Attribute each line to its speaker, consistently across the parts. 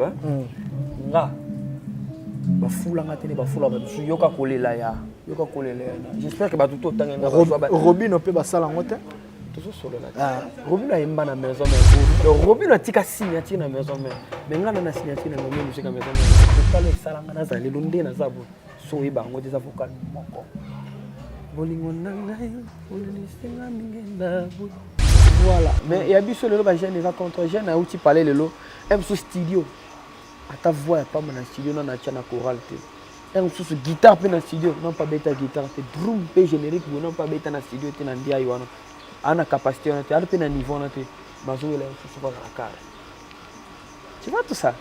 Speaker 1: Nga bafula ngatene bafula batusu yoka kolela ya j'espère que batuto tangena
Speaker 2: Robin peut basala ngote
Speaker 1: toujours solo là Robin a yemba na maison mais Robin a tika signature na maison mais nga na signature na musique na maison mais talo salanga na zali lunde na zabu so iba ngote za vocal moko bolingo nanga olini singa mingenda voilà mais ya biso lelo ba jeune va contre jeune a outil parler lelo même sous studio ta voix pas dans le studio non na chana chorale te un sous guitare pe na studio non pas beta guitare te drum pe générique non pas beta na studio te na ndia yoano ana capacité on te pe na niveau na te bazo la sous pas la cara tu vois tout ça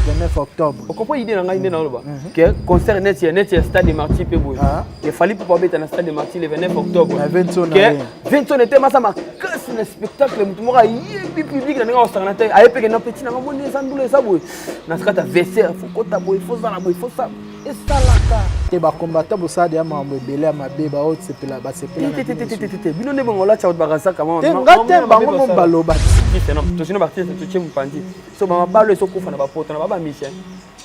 Speaker 2: le 9 octobre
Speaker 1: on comprend idée na ngai ndena loba que concert net stade Marty pe boy il fallait pas beta na stade Marty le 29 octobre que 20 on était massa ma casse le spectacle mutu moka yebi public na nga osanga te ayepe que na petit na ngomone sandule sa boy na skata verser faut kota boy faut ça la boy faut ça et ça la ka
Speaker 2: te ba combattant bo sa de mambo ebele mabe ba haute sepela ba sepela
Speaker 1: bino ne bongola cha bakasa kama
Speaker 2: ngate bango mo baloba
Speaker 1: to sino parti to chemu pandi so ba balo so kufa na ba poto na ba mission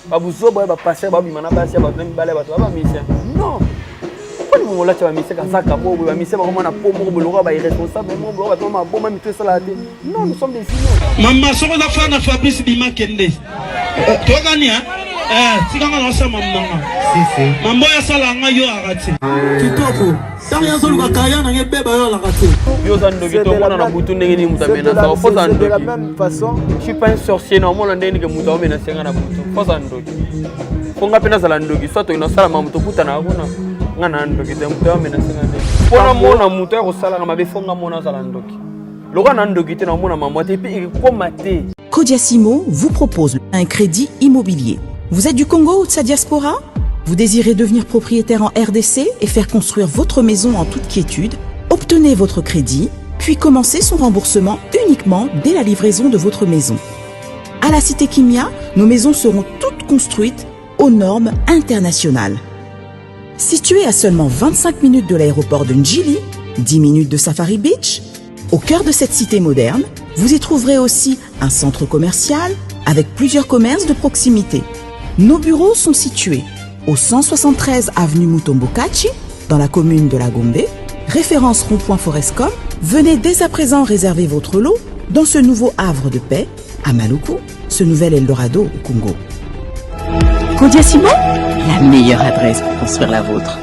Speaker 1: ba buzo boy ba passer ba bimana ba sia ba nem bale ba to ba mission non pourquoi mo ngola cha ba mission ka saka bo ba mission ba ko na po mo bolora ba irresponsable mo bolora ba ma bo ma mitre sala te non nous sommes des signaux
Speaker 3: maman soko la fana Fabrice Bima Kende to gani sikanga na sama mama si mambo ya sala nga yo arati kitoko sanga solo ka kaya na ngebeba yo la kati
Speaker 1: yo zando kito mona na butu ndenge ni mutamena sa fo zando
Speaker 2: de la même façon
Speaker 1: je suis pas un sorcier normalement ndenge ke mutu amena senga na butu fo zando fonga pena sala ndoki soit to inosala mamuto kutana akuna nga na ndoki te mutu amena senga ndenge pona mona mutu ya kosala nga mabe fonga mona sala ndoki loka na ndoki te na mona mambo te puis komate.
Speaker 4: Codiasimo vous propose un crédit immobilier. Vous êtes du Congo ou de sa diaspora? Vous désirez devenir propriétaire en RDC et faire construire votre maison en toute quiétude? Obtenez votre crédit, puis commencez son remboursement uniquement dès la livraison de votre maison. À la Cité Kimia, nos maisons seront toutes construites aux normes internationales. Située à seulement 25 minutes de l'aéroport de Njili, 10 minutes de Safari Beach, au cœur de cette cité moderne, vous y trouverez aussi un centre commercial avec plusieurs commerces de proximité. Nos bureaux sont situés au 173 avenue Mutombokachi, dans la commune de la Gombe, référence rond-point Forescom. Venez dès à présent réserver votre lot dans ce nouveau havre de paix à Maluku, ce nouvel Eldorado au Congo. Codiasimo, la meilleure adresse pour construire la vôtre.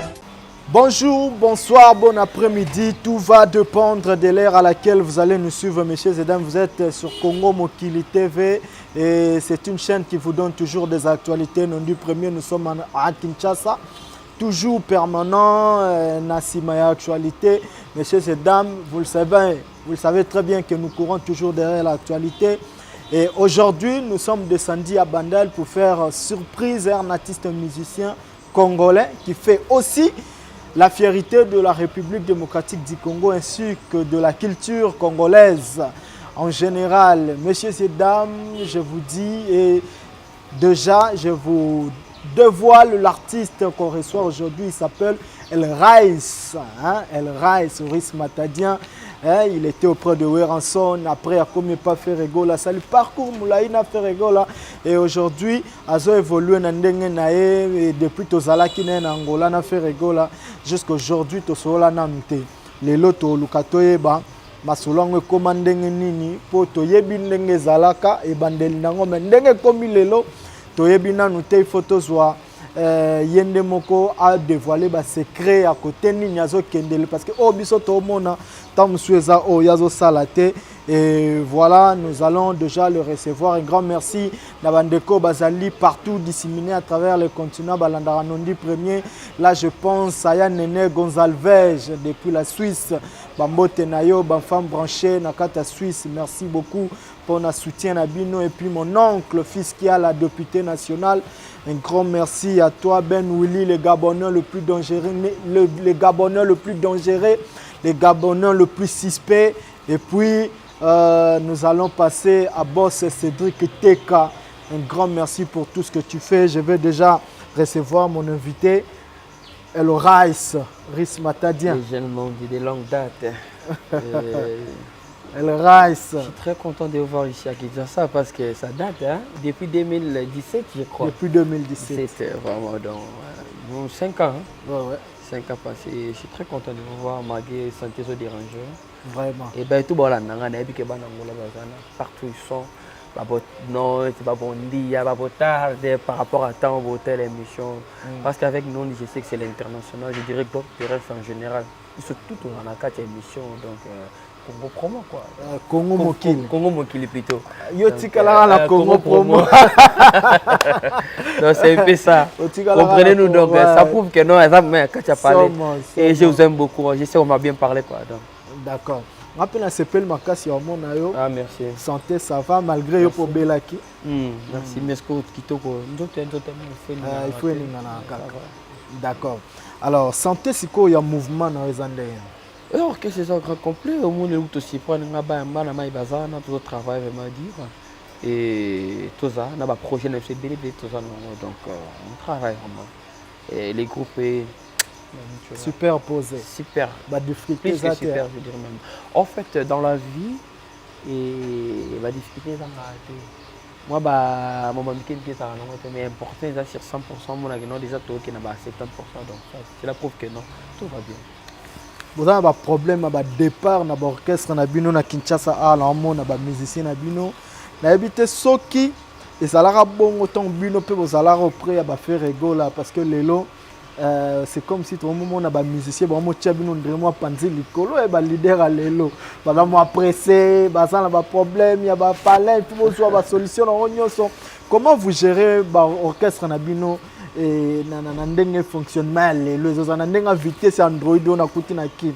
Speaker 2: Bonjour, bonsoir, bon après-midi. Tout va dépendre de l'heure à laquelle vous allez nous suivre, messieurs et dames. Vous êtes sur Congo Mokili TV et c'est une chaîne qui vous donne toujours des actualités. Non du premier, nous sommes à Kinshasa, toujours permanent, Nassimaya actualité. Messieurs et dames, vous le savez très bien que nous courons toujours derrière l'actualité. Et aujourd'hui, nous sommes descendus à Bandal pour faire surprise à un artiste musicien congolais qui fait aussi la fierté de la République démocratique du Congo ainsi que de la culture congolaise en général. Messieurs et dames, je vous dis et déjà je vous dévoile l'artiste qu'on reçoit aujourd'hui. Il s'appelle El Rais, El Rais, Rais Matadien. Il était auprès de Weranson, après a commis pas fait rigola, ça le parcours Moulaïna fait rigola et aujourd'hui Azo évolué dans et depuis Tozala qui n'est en Angola na fait rigola jusqu'à aujourd'hui Tosola namte les loto lukatoye ba masolongo komandenge nini po toyebi ndenge zalaka e bandeli nango ndenge komi lelo toyebi nanu te photos wa yende moko a dévoilé ba secret à côté nini azo kendele parce que oh biso to mona tamsueza o yazo salate et voilà nous allons déjà le recevoir. Un grand merci Nabandeko Bazali partout disséminé à travers le continent Balandara Nondi premier. Là je pense à Yann Gonzalvez depuis la Suisse, Bambote Nayo, Bamfam branché Nakata Suisse. Merci beaucoup pour notre soutien à Bino et puis mon oncle fils qui a la députée nationale. Un grand merci à toi Ben Willy, le Gabonais le plus dangereux, le Gabonais le plus dangereux, le Gabonais le plus suspect. Et puis nous allons passer à Boss Cédric Teka. Un grand merci pour tout ce que tu fais. Je vais déjà recevoir mon invité, El Rais Matadien.
Speaker 1: Les jeunes m'ont dit de longue date.
Speaker 2: El Rice.
Speaker 1: Je suis très content de vous voir ici à Kinshasa parce que ça date, hein, depuis 2017, je crois.
Speaker 2: Depuis 2017.
Speaker 1: C'était vraiment dans 5 ans. Hein.
Speaker 2: Ouais.
Speaker 1: 5 ans passés. Je suis très content de vous voir malgré santé au dérangeur.
Speaker 2: Vraiment.
Speaker 1: Et bien tout le monde partout ils sont. Non, c'est pas bon dia, pas tard par rapport à temps pour telle émission. Parce qu'avec nous, je sais que c'est l'international, je dirais que d'autres terrestres en général. Ils sont tous dans la 4 émissions, donc Congo promo quoi.
Speaker 2: Congo Mokili.
Speaker 1: Congo Mokili plutôt.
Speaker 2: Yo tikala la Congo promo.
Speaker 1: Donc c'est un peu ça. Comprenez-nous donc, ça prouve que non, quand tu as parlé. Et je vous aime beaucoup, je sais qu'on m'a bien parlé quoi.
Speaker 2: D'accord. Rappelez s'appelle Makasi Omonayo.
Speaker 1: Ah merci.
Speaker 2: Santé ça va malgré yo pour Belaki.
Speaker 1: Merci Mesko Kitoko.
Speaker 2: Il faut une D'accord. Alors santé c'est quoi il y a mouvement dans les années.
Speaker 1: Alors que c'est ça grand complet au monde où aussi prendre un bana mai bazana tout travail vraiment dire et tout ça on a un projet de CBD tout ça donc on travaille vraiment et les groupes
Speaker 2: superposés.
Speaker 1: Super.
Speaker 2: Bah difficulté
Speaker 1: ça super je dirais même. En fait dans la vie et bah difficulté ça moi bah mon maman qui ça non mais important ça sur 100% mon agno déjà tout qui n'a pas 70% donc ça c'est la preuve que non tout va bien.
Speaker 2: Vous avez un problème à départ dans l'orchestre na bino na Kinshasa à l'amont na musicien na bino na habité soki et ça la bon autant bino peut vous aller auprès à faire rigoler parce que lelo c'est comme si tout le monde a musicien vraiment tchabino ndremo panzi likolo et ba leader à lelo ba mo pressé ba ça na problème il y a ba palais pour soit ba solution on comment vous gérez ba orchestre na bino et na ndenge fonctionnement lelo zo na ndenge vitesse Android on a coûté na kit.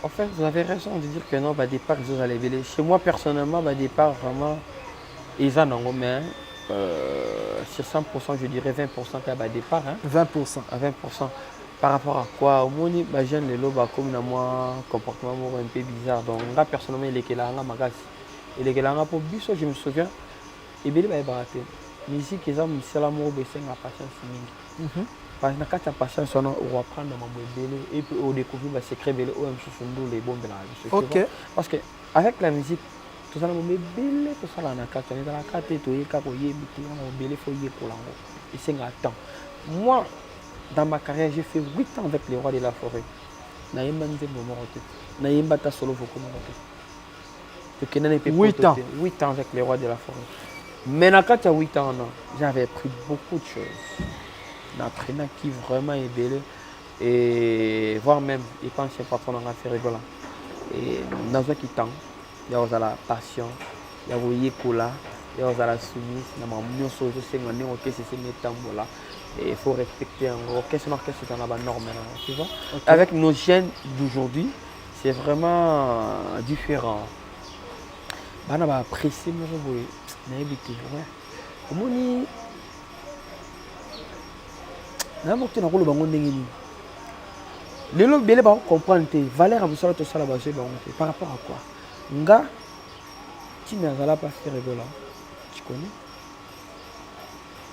Speaker 1: En fait vous avez raison de dire que non bah départ ils allaient véler chez moi personnellement bah départ vraiment ils en ont mais sur 100% je dirais 20% à bas départ hein?
Speaker 2: 20%
Speaker 1: à 20% par rapport à quoi au moins bah jeune les loba comme na moi comportement un peu bizarre donc là personnellement il est que là nga magasi il est que là pour biso je me souviens et bien bah baraté musique ils ont c'est l'amour baisser la patience mingi parce que quand tu as patience on va prendre mambo belé et puis on découvrir bah secret belé ou même sous les bombes là
Speaker 2: OK
Speaker 1: parce que avec la musique tout ça, mais belé, tout ça, là, on a quatre, on est dans la carte, et tout, il y a belé, faut y pour l'ango. Et c'est un temps. Moi, dans ma carrière, j'ai fait 8 ans avec les rois de la forêt. Na yemba nze momorote. Na yemba ta solo voko morote.
Speaker 2: 8 ans.
Speaker 1: 8 ans avec les rois de la forêt. Mais quand tu as 8 ans, j'avais appris beaucoup de choses. J'ai appris qui vraiment est belé. Et voire même, il pense que patron a fait rigolant. Et dans un qui temps. Il y a la passion, il y a l'écola, il y a la soumise, il y a la chose, c'est un orchestre, c'est un tambour. Et il faut respecter un orchestre, c'est dans la norme. Tu vois? Okay. Avec nos jeunes d'aujourd'hui, c'est vraiment différent. On va apprécier, on va éviter. Comment on dit? Les gens ne comprennent pas. Valère a besoin de ça par rapport à quoi? Nga, tu n'as pas fait rigoler, tu connais?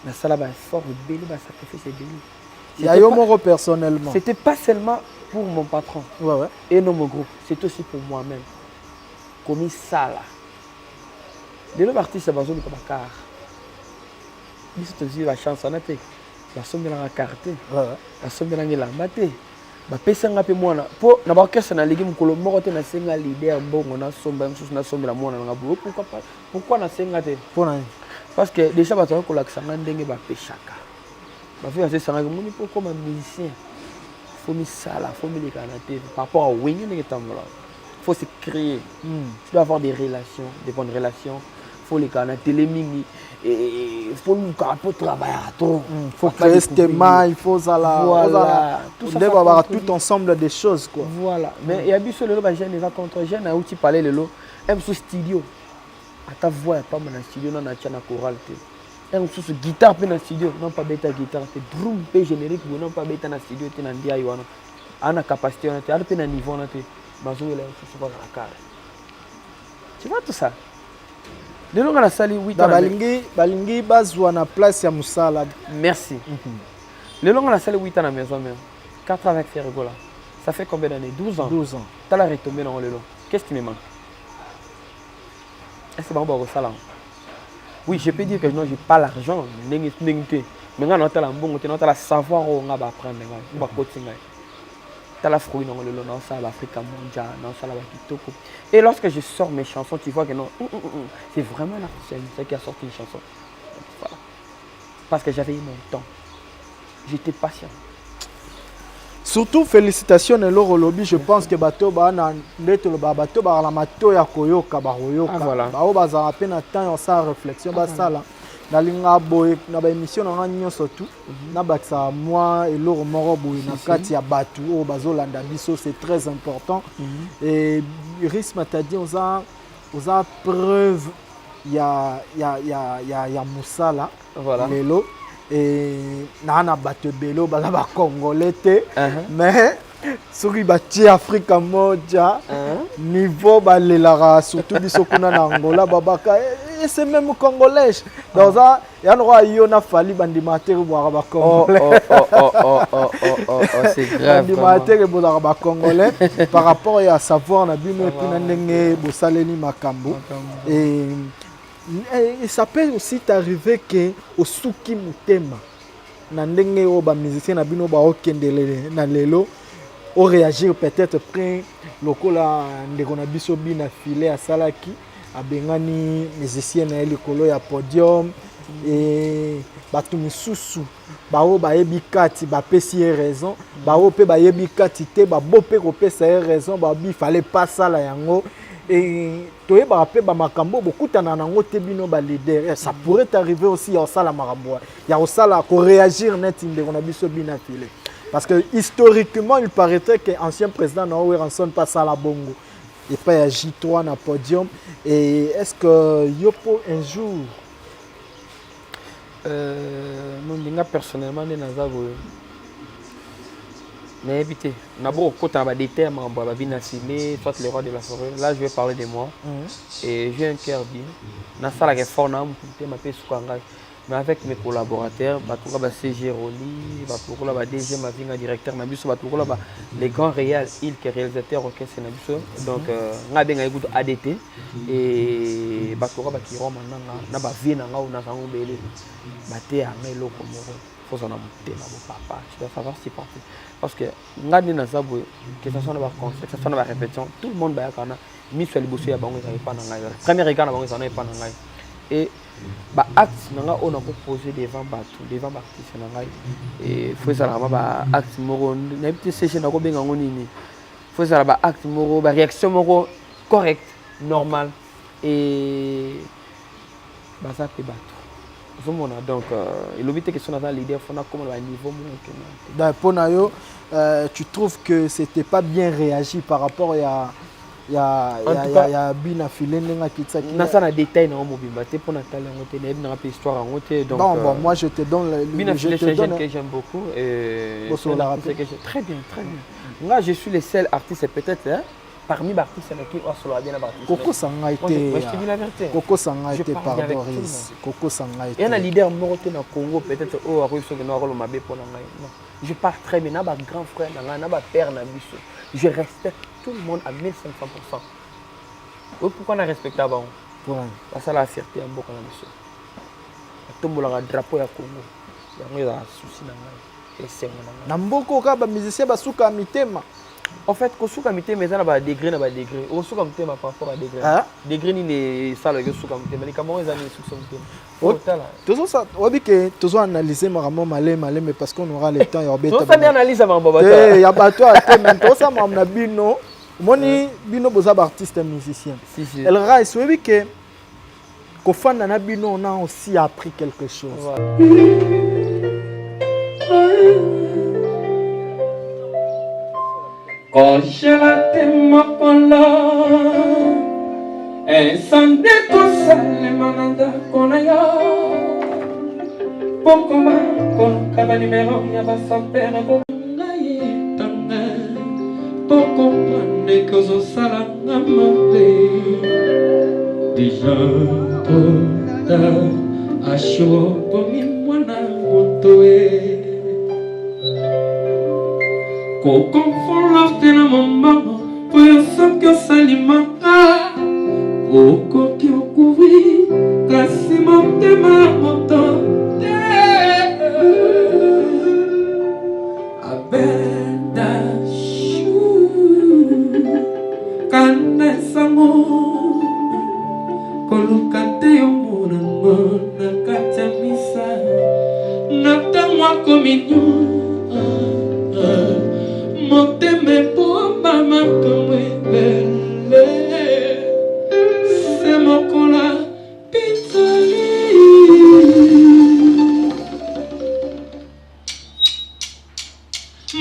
Speaker 1: La salle est fort, belé, sacrifice est belé.
Speaker 2: Il y a eu mon personnellement.
Speaker 1: C'était pas seulement pour mon patron et non mon groupe, c'est aussi pour moi-même. Comme ça là. Les autres artistes, c'est besoin de car. Ils sont aussi la chance en été. La somme de la carte, la somme de la maté. Bapesanga pe mwana po na bakesa na ligi mukolo moko te na senga l'idée mbongo na somba msusu na somba la mwana nga bulo pourquoi na senga te parce que déjà ba ko la kisanga ndenge ba peshaka ba fait assez sanga moni po comme musicien faut mi sala faut mi lekana te par rapport à wengi ndenge tambola faut se créer tu dois avoir des relations des bonnes relations faut lekana télé mingi et il faut nous travailler trop.
Speaker 2: Il faut créer ce thème, il faut ça là.
Speaker 1: Voilà.
Speaker 2: Tout ça va avoir tout ensemble des choses quoi.
Speaker 1: Voilà. Mais il y a bien sûr le lot jeune va contre jeune à où tu parlais le lot. Même sous studio. À ta voix pas dans studio non na chana chorale te. Même sous guitare pe dans studio non pas bêta guitare te drum pe générique non pas bêta dans studio te na ndia yoana. Ana capacité on te ala pe na niveau na te. Bazo ele sous pas la carre. Tu vois tout ça? De longue la salle 8 ans.
Speaker 2: Balingi bazwa na place ya musala.
Speaker 1: Merci. Le long la salle 8 ans à la maison même. 4 avec Ferrigola. Ça fait combien d'années? 12 ans.
Speaker 2: 12 ans.
Speaker 1: Tu as la retombée dans le long. qu'est-ce qui me manque? Est-ce que c'est ça? Oui, je peux dire que non, j'ai pas l'argent. Mais quand on a le savoir, on va apprendre. On va continuer. Tu as la fruit dans le long, dans l'Afrique mondiale, dans la Kitoko. Et lorsque je sors mes chansons, tu vois que non, c'est vraiment l'artiste qui a sorti une chanson. Voilà. Parce que j'avais eu mon temps. J'étais patient.
Speaker 2: Surtout félicitations à leur lobby, je pense que bateau ba na ndeto le bateau ba la mato ya koyoka ba koyoka ba o ba za peine temps sa réflexion ba sala na linga boy na ba émission na nyonso tout na ba ça moi et leur moro boy na kati ya batu o bazolanda biso, c'est très important. Et Risma t'a dit on a preuve ya musala
Speaker 1: voilà
Speaker 2: lelo. Et nana bato belo baza ba congolais te mais soki bati Afrika moja niveau balela surtout biso kuna na Angola babaka et c'est même congolais dans ça ya no yo na fali bandimateur boira ba congolais
Speaker 1: c'est grave
Speaker 2: bandimateur boira ba congolais par rapport à savoir na bino et puis na ndenge bosaleli makambo. Et ça peut aussi t'arriver que au suki mutema na ndenge o ba musicien na bino ba okendele na lelo o réagir peut-être près lokola ndeko na biso bina filé à salaki abengani musicien na likolo ya podium et batu misusu ba o ba yebi kati ba pesi raison ba o pe ba yebi kati te ba bope ko pesa raison ba bi fallait pas ça la yango. Et tu es rappelé ba makambo beaucoup tana nango te bino ba leader, ça pourrait t'arriver aussi au sala maraboua il y a au sala ko réagir net inde on a biso bina filé parce que historiquement il paraîtrait que ancien président Noé Ranson passe à la bongo et pas à J3 na podium. Et est-ce que yopo un jour
Speaker 1: moi personnellement ne nazabo mais évitez, d'abord, quand on a des termes, on va bien assigner, soit le roi de la forêt. Là, je vais parler de moi. Et j'ai un cœur bien. Dans ça, là, fort, mais avec mes collaborateurs, CG Roli, DG, ma directeur, les grands réels, ils qui réalisateurs, donc, on a bien écouté ADT et qui rend maintenant, vie dans faut s'en papa, tu dois savoir si porter. Parce que que ce soit dans concert, que ce soit dans répétition, tout le monde va kana mis sur les bossu ya bango ils pas dans premier regard bango ils pas dans et ba acte nanga on a proposé devant artiste nanga et faut ça là ba acte moro na petit session na ko benga nini faut ça là ba acte moro ba réaction moro correct normal et ba ça peut battre. Donc, il oblige que son leader faut comme le niveau
Speaker 2: moins. Tu trouves que c'était pas bien réagi par rapport à bina filé n'enga kitsa qui.
Speaker 1: Na ça na détail na mobimba te pour Nathalie ngote na pe histoire ngote donc.
Speaker 2: Bon moi je te donne
Speaker 1: bina filé c'est jeune que j'aime beaucoup et très bien. Moi je suis le seul artiste peut-être hein. Parmi les artistes qui ont solo bien artiste.
Speaker 2: Coco Sangaï
Speaker 1: moi je te dis la vérité.
Speaker 2: Coco Sangaï pardon Riz. Coco Sangaï.
Speaker 1: Il y a un leader moroté dans Congo peut-être oh a réussi que nous rôle mabé pour la non. Je pars très bien na ba grand frère na ba père na biso. Je respecte tout le monde à 1500%. Pourquoi on respecte avant? Parce que la fierté en beaucoup na biso. Tombola drapeau ya Congo. Il y a un souci na ngai. Et c'est
Speaker 2: na mboko ka ba musicien ba suka mitema.
Speaker 1: En fait, quand on a mais ça degré, on a degré. On a par rapport à degré. Degré ni les salles que mais les Camerounais ont des
Speaker 2: tout ça, on dit que tout analyser maramo malé mais parce qu'on aura le temps il y a bête.
Speaker 1: Tout ça analyse avant baba.
Speaker 2: Il y a bateau à thème, tout ça mamna bino. Moni bino boza artiste musicien. Elle rise, oui que Kofan na bino on a aussi appris quelque chose.
Speaker 3: Congela te mokolo Esande kosale mananda kona yo Pokoma konka ba numero ya ba sampere ngai tanga Pokoma ne kozo sala ngamabe Déjà toda asho pomi mwana motoe Ko confort na mama, foi essa soki osalimaka okoki okouvri kasi motema moto te abendashu kanda esango koluka te yomonango na kati ya misa na ntango akominyo motema epoma makambo ebele se mokola pitali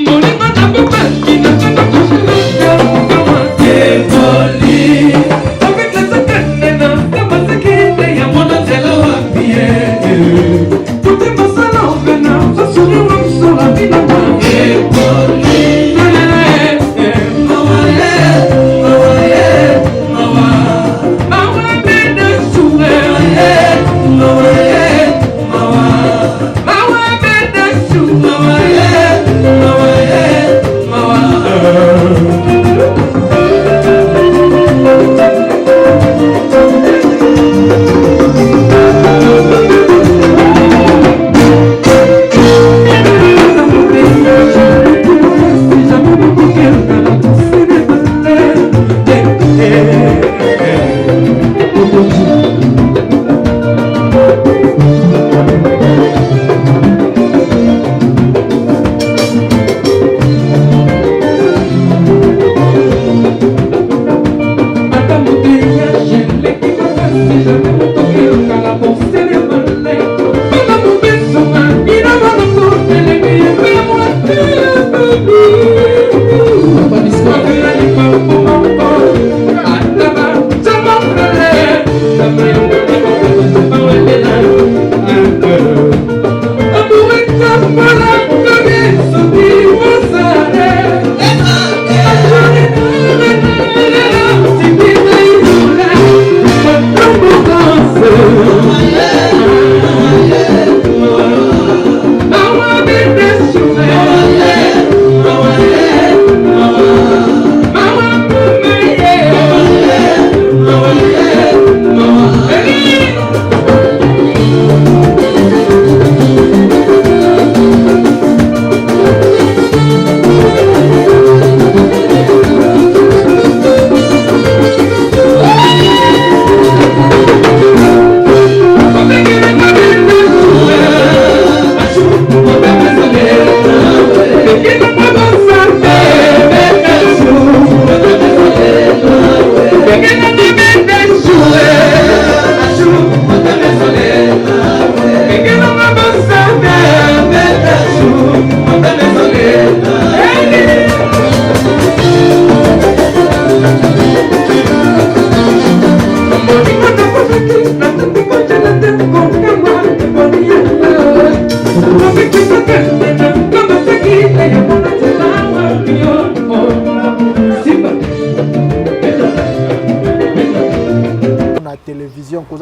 Speaker 3: molingo na bobaki na kanda koshilaka kama eboli oketlesakandena kamasekinde ya mona nzela wapie motema sala opena sasuliwa msola binama eboli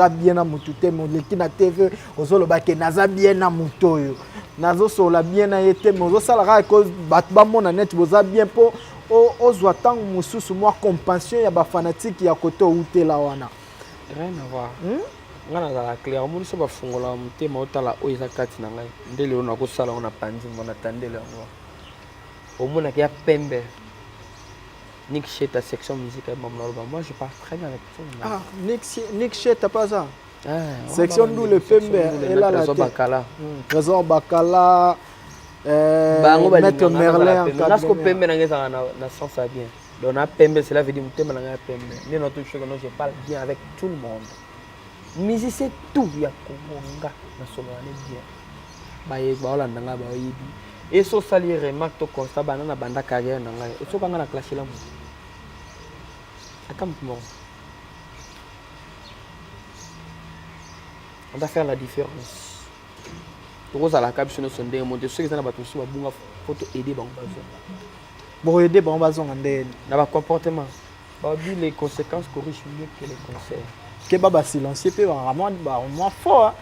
Speaker 2: bien na mutute moleki na TV ozolo bake naza bien na mutoyo nazo sola bien na yete mozo sala ka ko batba mona net boza bien po ozwa tangu mususu mwa compassion ya ba fanatique ya koto utela wana
Speaker 1: rien à voir ngana za la clair mon so ba fungola mutema otala oyiza kati na ngai ndele ona ko sala ona panzi mona tandele ngo omona kia pembe Nick Chet ta section musicale moi je parle très bien avec tout.
Speaker 2: Ah Nick Chet t'as pas ça section d'où le pembe et là la Trésor Bakala Maître Merlin
Speaker 1: parce que pembe na ngeza na sens ça bien donc na pembe cela veut dire mutema na pembe ni notre chose que je parle bien avec tout le monde musique c'est tout ya konga na solo na bien ba ye ba olanda nga ba yibi et so sali remarque to constat banana banda carrière na ngai so kanga na clash la mu attends on doit faire la différence pour ça la cap sur nos sondés monter ceux qui sont ba tous ba bunga photo aider ba bazo
Speaker 2: pour aider ba bazo ngande
Speaker 1: na ba comportement ba vu les conséquences corrigent mieux que les conseils
Speaker 2: que baba silencieux pe vraiment ba moins fort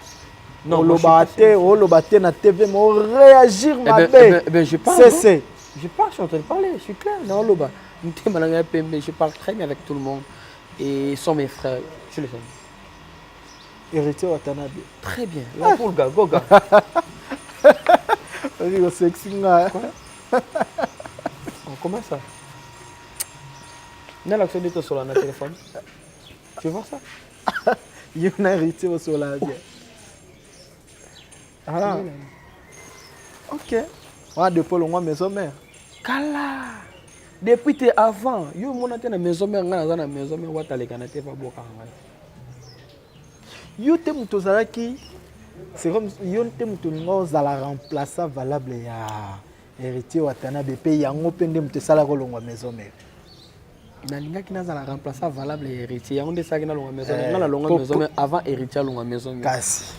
Speaker 2: non lobate na TV mais réagir ma belle
Speaker 1: je parle je suis en train de parler je suis clair non loba Je parle très bien avec tout le monde. Et ils sont mes frères. Je les aime.
Speaker 2: Héritier Watanabe.
Speaker 1: Très bien. Là pour le gars, Goga.
Speaker 2: Vas-y, sexy.
Speaker 1: Comment ça? Il y a l'action de toi sur le téléphone. Tu vois ça?
Speaker 2: Il y a un héritier sur la vie. Ah. Ok. Ouais, depuis le mois maison mère.
Speaker 1: Kala. Depuis t'es avant. Yo mon até na maison mère ngana na maison mère wata le kana te fa boka ngai.
Speaker 2: Yo te mutozalaki. C'est comme yo te mutongo zala remplaçant valable ya héritier Watanabe pe yango pende mutesala ko longwa maison mère.
Speaker 1: Nalingaki nazala remplaçant valable héritier. Yango ndesaki na longwa maison mère. Ngana longwa maison mère avant héritier longwa maison mère.
Speaker 2: Kasi.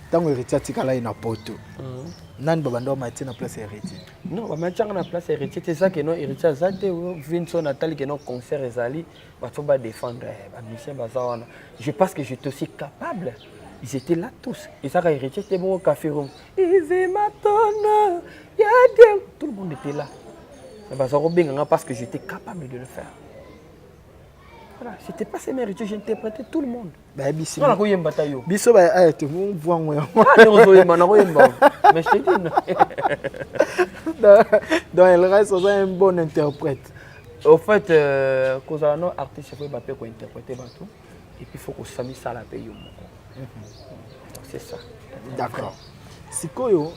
Speaker 2: Tango héritier tikala ina poto. Nani babando maiti na place héritier.
Speaker 1: Non, ba matchanga na place héritier, c'est ça que non héritier zate Vinson Nathalie que non concert ezali, ba to ba défendre ba mission bazawana. Je pense que j'étais aussi capable. Ils étaient là tous. Et ça quand héritier était bon au café room. Tout le monde était là. Bazaro benga parce que j'étais capable de le faire. Voilà, c'était pas ces mérites, j'interprétais tout le monde.
Speaker 2: Bah bisi.
Speaker 1: Non, la koyemba tayo.
Speaker 2: Biso ba ay te mo voir moi.
Speaker 1: Ah, non koyemba na koyemba. Mais je te dis.
Speaker 2: Donc elle reste un bon interprète.
Speaker 1: Au fait, cause à nos artistes, il faut pas qu'on interpréter tout. Et puis il faut qu'on s'amuse ça la paye. C'est ça.
Speaker 2: D'accord. Sikoyo,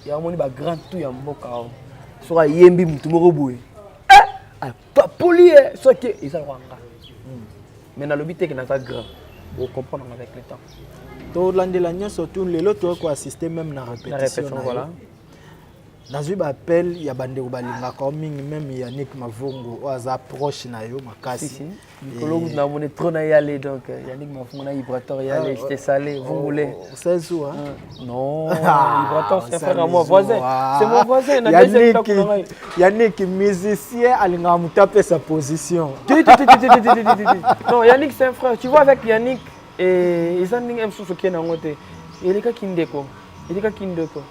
Speaker 1: il y a un grand tout ya mboka. Soit yembi mutu moko boye. Ah, pas poli, soit que ils sont wanga. Mais dans le but que na ça grand. Vous comprenez avec le temps.
Speaker 2: to landela nyonso tout lelo to ko assister même na répétition
Speaker 1: Voilà.
Speaker 2: Nazwi ba appel ya bandeko balinga ko mingi même Yannick Mavungu oza proche na yo makasi.
Speaker 1: Si. Nicolas vous n'a monné trop na y aller donc Yannick Mavungu na Ibrator y aller, j'étais salé, vous voulez.
Speaker 2: C'est ça hein.
Speaker 1: Non, Ibrator c'est frère à moi voisin. C'est mon voisin na
Speaker 2: Yannick musicien alinga mutape sa position.
Speaker 1: Non, Yannick c'est un frère. Tu vois avec Yannick et ils ont un souffle qui est dans côté. Il est ka kindeko. Il est ka kindeko.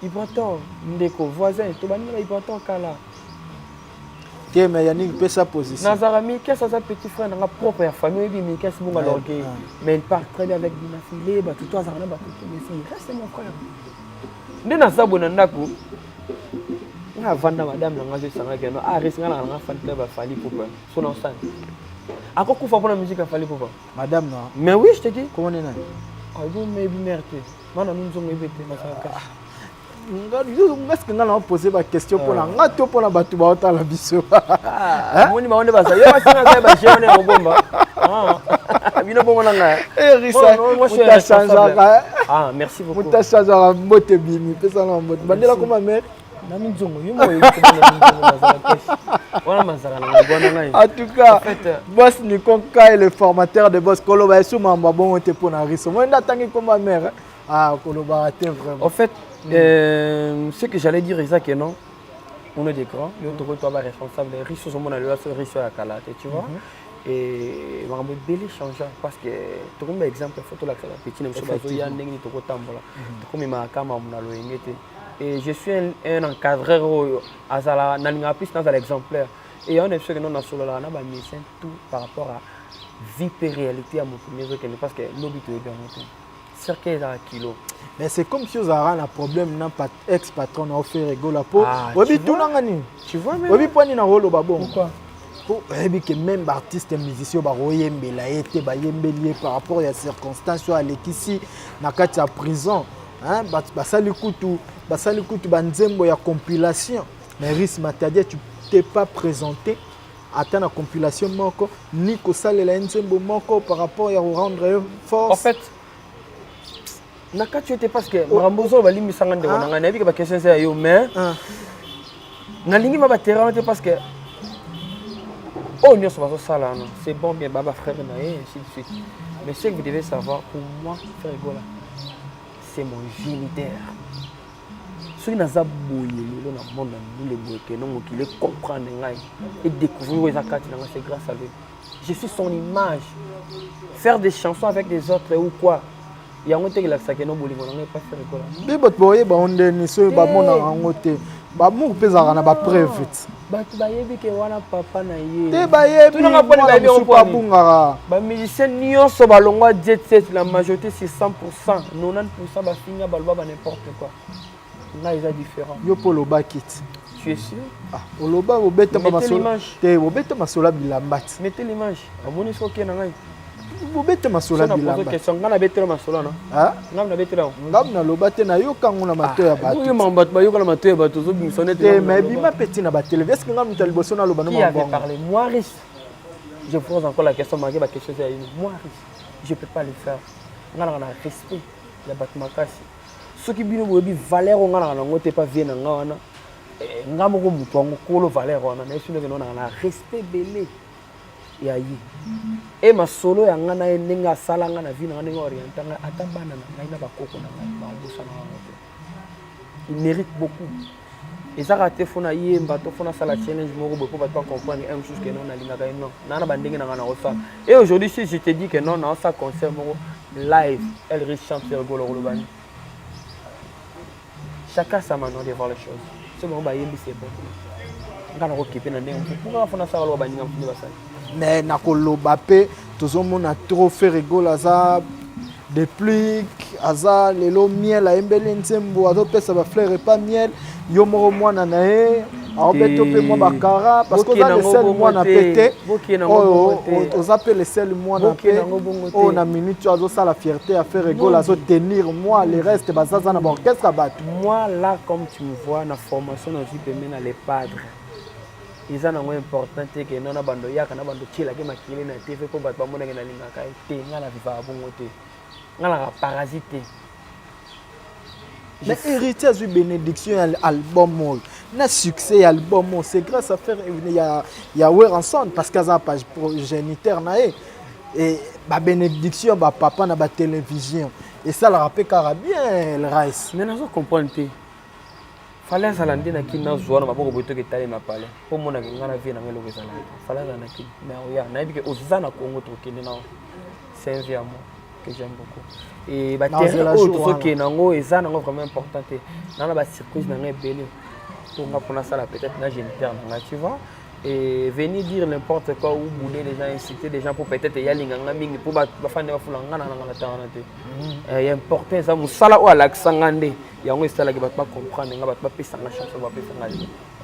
Speaker 1: Ibrator, ndeko, voisin, tu vas dire Ibrator kala.
Speaker 2: Que mais Yannick peut sa position.
Speaker 1: Nazarami, qu'est-ce que ça petit frère dans la propre famille, mais qu'est-ce que bon alors mais il part très bien avec Bina Filé, bah tout toi ça ba tout mais si reste mon frère. Ndena sabona ndako. On vanda madame na ngaje sanga keno, ah risque na nga fanta ba fali popa. Son ensemble. Ako kufa pour la musique à fali popa.
Speaker 2: Madame non.
Speaker 1: Mais oui, je te dis.
Speaker 2: Comment on est là?
Speaker 1: Ah vous me bimerte. Mana nous sommes ébêtés na ça.
Speaker 2: Est-ce que nous allons poser ma question pour la ngato pour la batu ba otala biso.
Speaker 1: Ah, moni ba onde basa. Yo ba singa ka ba jone ngomba. Ah. Bino bongo na nga.
Speaker 2: Risa, muta changera.
Speaker 1: Ah, merci beaucoup.
Speaker 2: Muta changera mbote bimi, pesa na mbote. Bandela comme ma mère.
Speaker 1: Na minzongo, yo mo yo voilà mazara na ngona ngai.
Speaker 2: En tout cas, boss Nikonka est le formateur de boss Koloba sou mamba bon te pour na riso. Moi ndatangi comme ma mère. Ah, Koloba était vraiment.
Speaker 1: En fait, ce que j'allais dire, c'est que non, on est des grands, nous devons être responsables des riches, on a le riche à la calate, tu vois. Et on a beaucoup changer parce que, tout comme exemple, photo là, petit, nous sommes il y a un nègre qui est tambola, comme il m'a camé, on a le et je suis un encadreur à la nalinga piste dans l'exemplaire. Et on est sûr que nous avons solo là, on a mis tout par rapport à vie et réalité à mon premier parce que l'objet est bien monté. Circuit à kilo.
Speaker 2: Mais c'est comme si vous avez un problème, non pas ex-patron a offert rigolo la peau. Oui, tout n'angani.
Speaker 1: Tu vois même.
Speaker 2: Oui, point na rolo babon.
Speaker 1: Pourquoi?
Speaker 2: Pour que même artiste musicien ba royembe la été ba yembelier par rapport à circonstances à l'équipe na kati ya prison. Hein, basali kutu banzembo ya compilation. Mais risque matériel tu t'es pas présenté à la compilation moko ni ko salela nzembo moko par rapport à rendre force.
Speaker 1: En fait, naka tu étais parce que Marambozo va limi sangande wana ngana bi ba question c'est yo mais na lingi ma ba terrain parce que oh nous sommes ça là non c'est bon bien baba frère na et ainsi de suite. Mais ce que vous devez savoir pour moi frère Gola c'est mon géniteur. Ceux qui n'ont pas bougé le monde nous les boyaux non qui les comprendre et découvrir les actes c'est grâce à lui. Je suis son image. Faire des chansons avec des autres ou quoi. Il y a un côté qui l'a saqué non bolingo non pas faire quoi.
Speaker 2: Bibot boye ba onde ni so ba mona ngote. bamour mpe ezalaka na bapreuve ti
Speaker 1: bato bayebi ke wana papa na ye
Speaker 2: te bayebi mwana mosusu abungaka
Speaker 1: bamusicien nyonso balongwa jet set la majorité c'est 100%, 90% bafinga baloba ba n'importe quoi. Là ils sont différents.
Speaker 2: Yo mpo olobaki ti
Speaker 1: tu es sûr?
Speaker 2: oloba obetama masolo te obeta masolo bilamba ti
Speaker 1: mettez l'image amoni soki na ngai
Speaker 2: obeta masolo bilamba
Speaker 1: question ngana betela masolo na ngam na betela
Speaker 2: ngam na loba te na yokango na mato ya bato
Speaker 1: yo mambato bayoka na mato ya bato zo bimisone
Speaker 2: te mais bima petit na ba télé est-ce que ngam na liboso na loba no
Speaker 1: mambo parler moi riche je pose encore la question marquée ba question c'est moi riche je peux pas le faire ngana na respect ya bato makasi soki bino boyebi valeur ngana na ngote pas vie na ngana ngamo ko mutu ngo kolo valeur wana na esino ke na respect belé ya yi e masolo ya ngana ndinga sala ngana vina ngana orientanga ata bana na ngai na bakoko na ngai ba bosa na ngote il mérite beaucoup et ça raté fona yemba to fona sala challenge moko beaucoup ba pas comprendre une chose que non na linga kai non na ba ndinga ngana osa et aujourd'hui si je te dis que non na ça concert moko live elle riche chante rigolo golobani chacun sa manière de voir les choses. C'est bon, bah, c'est bon. Quand on occupe na ndenge, pourquoi fona ça ba ninga mfuni basali.
Speaker 2: Mais na koloba pe tozomona trophée rigolo aza depuis aza lelo miel a embele nzembo azopesa ba fleur pas miel yo moko mwana na ye aobeto pe mwa bakara parce que za le sel mwana pete oza pe le sel mwana pe o na minute azo ça la fierté à faire rigolo azo tenir moi le reste bazaza na ba orchestre bato.
Speaker 1: Moi là comme tu me vois na formation na vie na les padres ils ont un important que nana bando yaka na bando chila ke makile na TV ko bat ba mona ke na linga kai te ngala viva bongo te ngala parasite.
Speaker 2: Mais héritier a eu bénédiction à l'album, na succès à l'album, c'est grâce à faire il y a ouais ensemble parce qu'à sa page progéniteur na et ba bénédiction ba papa na ba télévision et ça le rappelle car bien le reste.
Speaker 1: Mais nous comprenons. Fallait ça l'andi na kina zwana maboko boto ke tali na pale po mona ngana vie na ngelo ke sala fallait ça na kina mais oya na bi ke ozana Congo to kende na c'est un vieux que j'aime beaucoup et ba terrain autre que nango ezana ngo vraiment important te na ba surprise na ngai belé pour nga pour na sala peut-être na géniteur na tu vois et venir dire n'importe quoi ou bouler les gens inciter des gens pour peut-être y aller nganga mingi pour ba fande ba fulanga na ngana tana te et important ça musala o alaxa ngande yango esala ke ba comprendre nga ba pesa na chance ba pesa na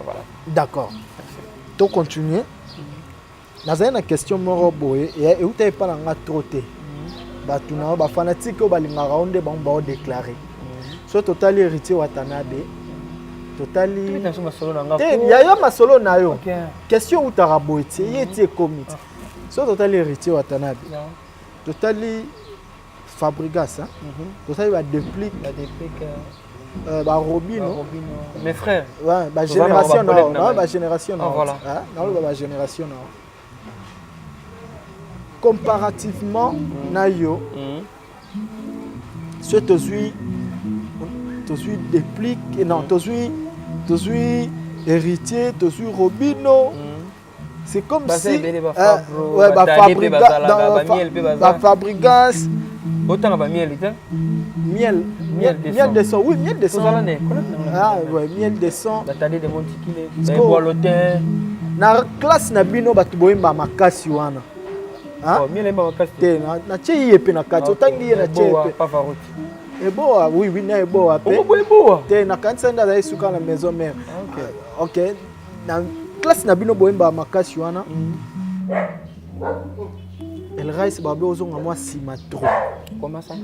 Speaker 1: voilà
Speaker 2: d'accord to continuer nazana na question moro boye et ou t'es pas nga trotter ba tuna ba fanatique o ba lingara onde ba mba o déclarer so total héritier Watanabe totali ya masolo na yo question ou taraboiti yeti comité so totali héritier Watanabe totali Fabrigas hein totali ba déplique ba Robino
Speaker 1: mes frères
Speaker 2: ouais ba génération non ba génération non
Speaker 1: voilà
Speaker 2: hein non ba génération non comparativement na yo ce tozui déplique et non tozui héritier, tozui Robino. C'est comme si ouais Fabrigas
Speaker 1: autant ba miel
Speaker 2: de son oui miel de son ah ouais miel de son
Speaker 1: batali de montikile bolotin
Speaker 2: na classe na bino batu boyemba makasi wana
Speaker 1: ah miel emba makasi
Speaker 2: te na tie pe na kati otangi na tie pe
Speaker 1: pavarotti
Speaker 2: et bon oui na bon après te na kanisa nda za suka na maison mère OK na classe na bino boyemba makasi wana El Rice babé ozonga moi simatro
Speaker 1: comment ça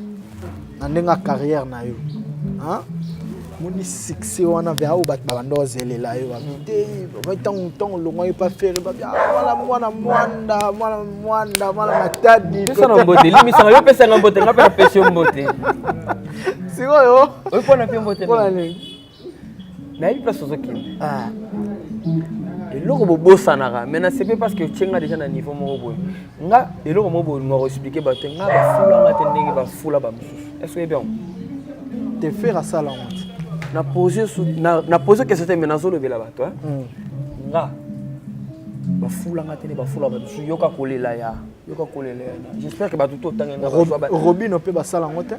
Speaker 2: na ndenga carrière na yo hein moni succès wana vers au bat bando zelela yo te tant longo yo pas faire wala mwana matadi
Speaker 1: pesa na mbote limi sanga yo pesa na mbote ngapa pesa mbote
Speaker 2: siko yo
Speaker 1: oy pona pe mbote
Speaker 2: pona ni
Speaker 1: na yi place ozoki ah eloko bobosanaka mais na c'est pas parce que tienga déjà na niveau moko boy nga eloko moko ngo expliquer bato nga ba fula nga te ndenge ba fula ba mususu est-ce que bien
Speaker 2: te faire ça la honte
Speaker 1: na poser que c'était menace le bela bato hein nga ba fula nga te ne ba fula ba mususu yoka kolela ya j'espère que ba tout autant nga
Speaker 2: Robino pe ba sala honte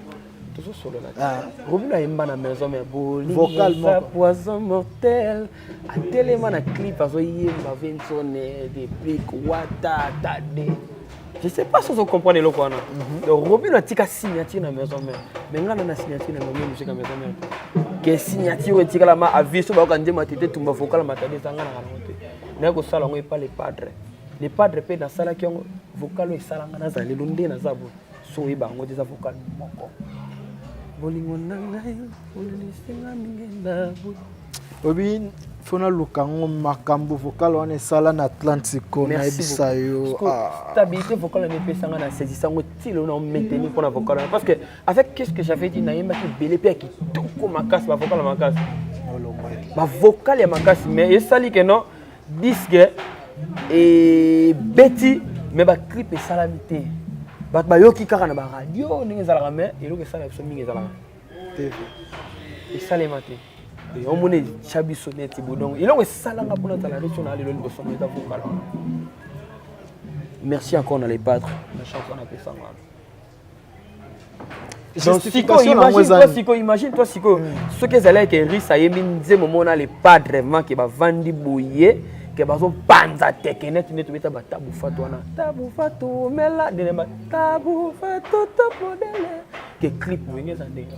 Speaker 1: toujours solo là. Robino yemba na maison mais
Speaker 2: vocalement
Speaker 1: poison mortel. A tellement na clip azo yemba Vincone des briques wata tade. Je sais pas si vous comprenez le quoi. Donc Robino tika signature na maison mais ngana na signature na musique na maison mais. Que signature tika la ma avis so ba kanje matete tumba vocal matade sanga na monter. Na ko sala ngo pas les padres. Les padres pe na sala ki vocal e sala ngana za le lunde na zabo. So iba ngo des vocal moko. Bolingo na ngai olisinga mingenda.
Speaker 2: Obi fona lukango makambo vocal wana sala na Atlantico na ebisayo.
Speaker 1: Stabilité vocale ne peut sanga na saisissant ngo tilo na maintenir pour la vocal parce que avec qu'est-ce que j'avais dit na yemba ki belé pe ki toko makasi ba vocal makasi. Ba vocal ya makasi mais et sali que non disque et Betty mais ba clip et salamité. Ba yoki kaka na ba radio ningi zala mais et lo que ça so mingi zala.
Speaker 2: TV.
Speaker 1: Et salamité. Et on monnaie chabi sonnette bodong. Il a salanga pour notre la nationale le niveau son état vocal. Merci encore dans les padres. La chanson a fait ça. Donc imagine-toi Siko ce que ça que Risa yeminze moment na les padres vraiment que ba vandi boyer que ba zo panza tekenet net beta ba tabu fatwana tabu fatu mela de ba tabu fatu to modèle que clip winge ça ndenge.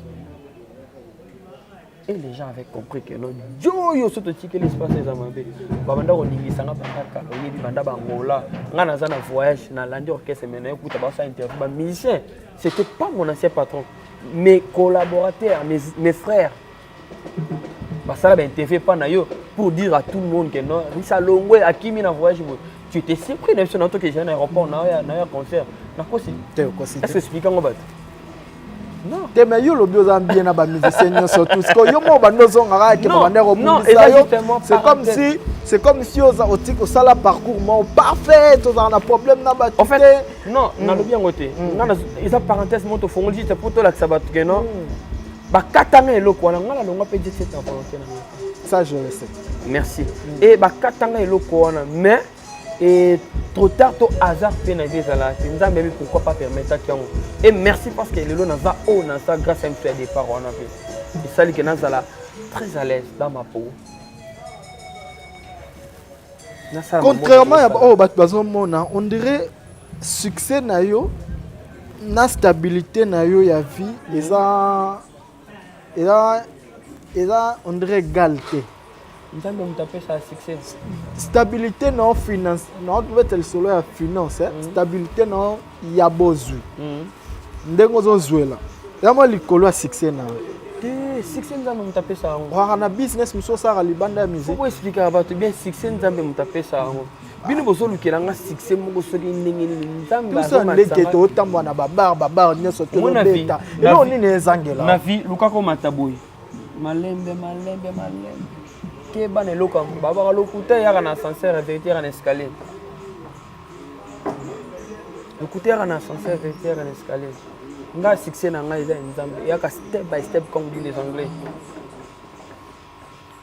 Speaker 1: Et les gens avaient compris que non, Joyo surtout que l'espace est amabé. Babanda on dit ça n'a pas qu'à on dit banda bangola. Ngana zana voyage na landi orchestre mais écoute ba ça interview ba musicien. C'était pas mon ancien patron, mes collaborateurs, mes frères. Bah ça là ben TV pas na yo pour dire à tout le monde que non, Risa Longwe Akimi na voyage. Tu étais surpris de ce n'importe que j'ai un aéroport na un concert. Na quoi c'est? Est-ce que explique en bas? Non.
Speaker 2: Mais yo lo bien bien na ba musicien surtout parce que yo mo ba no zonga ke ba ndero
Speaker 1: non, c'est comme si au
Speaker 2: sala parcours mo parfait to za na problème na ba.
Speaker 1: En fait non, na lo bien côté. Na isa parenthèse mo to fongoli c'est pour to la sabat que non. Ba katanga eloko na ngala longa pe 17 ans volonté na.
Speaker 2: Ça je le sais.
Speaker 1: Merci. Et ba katanga eloko na mais et trop tard to hasard pe na vie là nza même pourquoi pas permettre ça et merci parce que le lot na va on na ça grâce à un fait départ on a fait et ça li que na là très à l'aise dans ma peau.
Speaker 2: Contrairement à oh bat bazo mona on dirait succès na yo na stabilité na yo ya vie eza on dirait égalité.
Speaker 1: Nous taper ça succès.
Speaker 2: Stabilité non finance, non peut-être solo ya finance, stabilité non ya bozu. Ndengo zo zwela. Yama likolo ya succès na.
Speaker 1: Succès nous taper ça.
Speaker 2: On a business muso sara libanda ya musique.
Speaker 1: Pourquoi expliquer à bato bien succès nous taper ça. Bino bozo lukela nga succès moko soki ndenge nzambe
Speaker 2: tout ça ndeke to otambwa na babar nyoso to beta. Et on ni nezangela.
Speaker 1: Na vie lukako mataboy. Malembe. Ban eloko baba lokuta ya na ascenseur vérité en escalier. Lokuta ya na ascenseur vérité en escalier. Nga succès na nga eza nzambe ya ka step by step comme disent les anglais.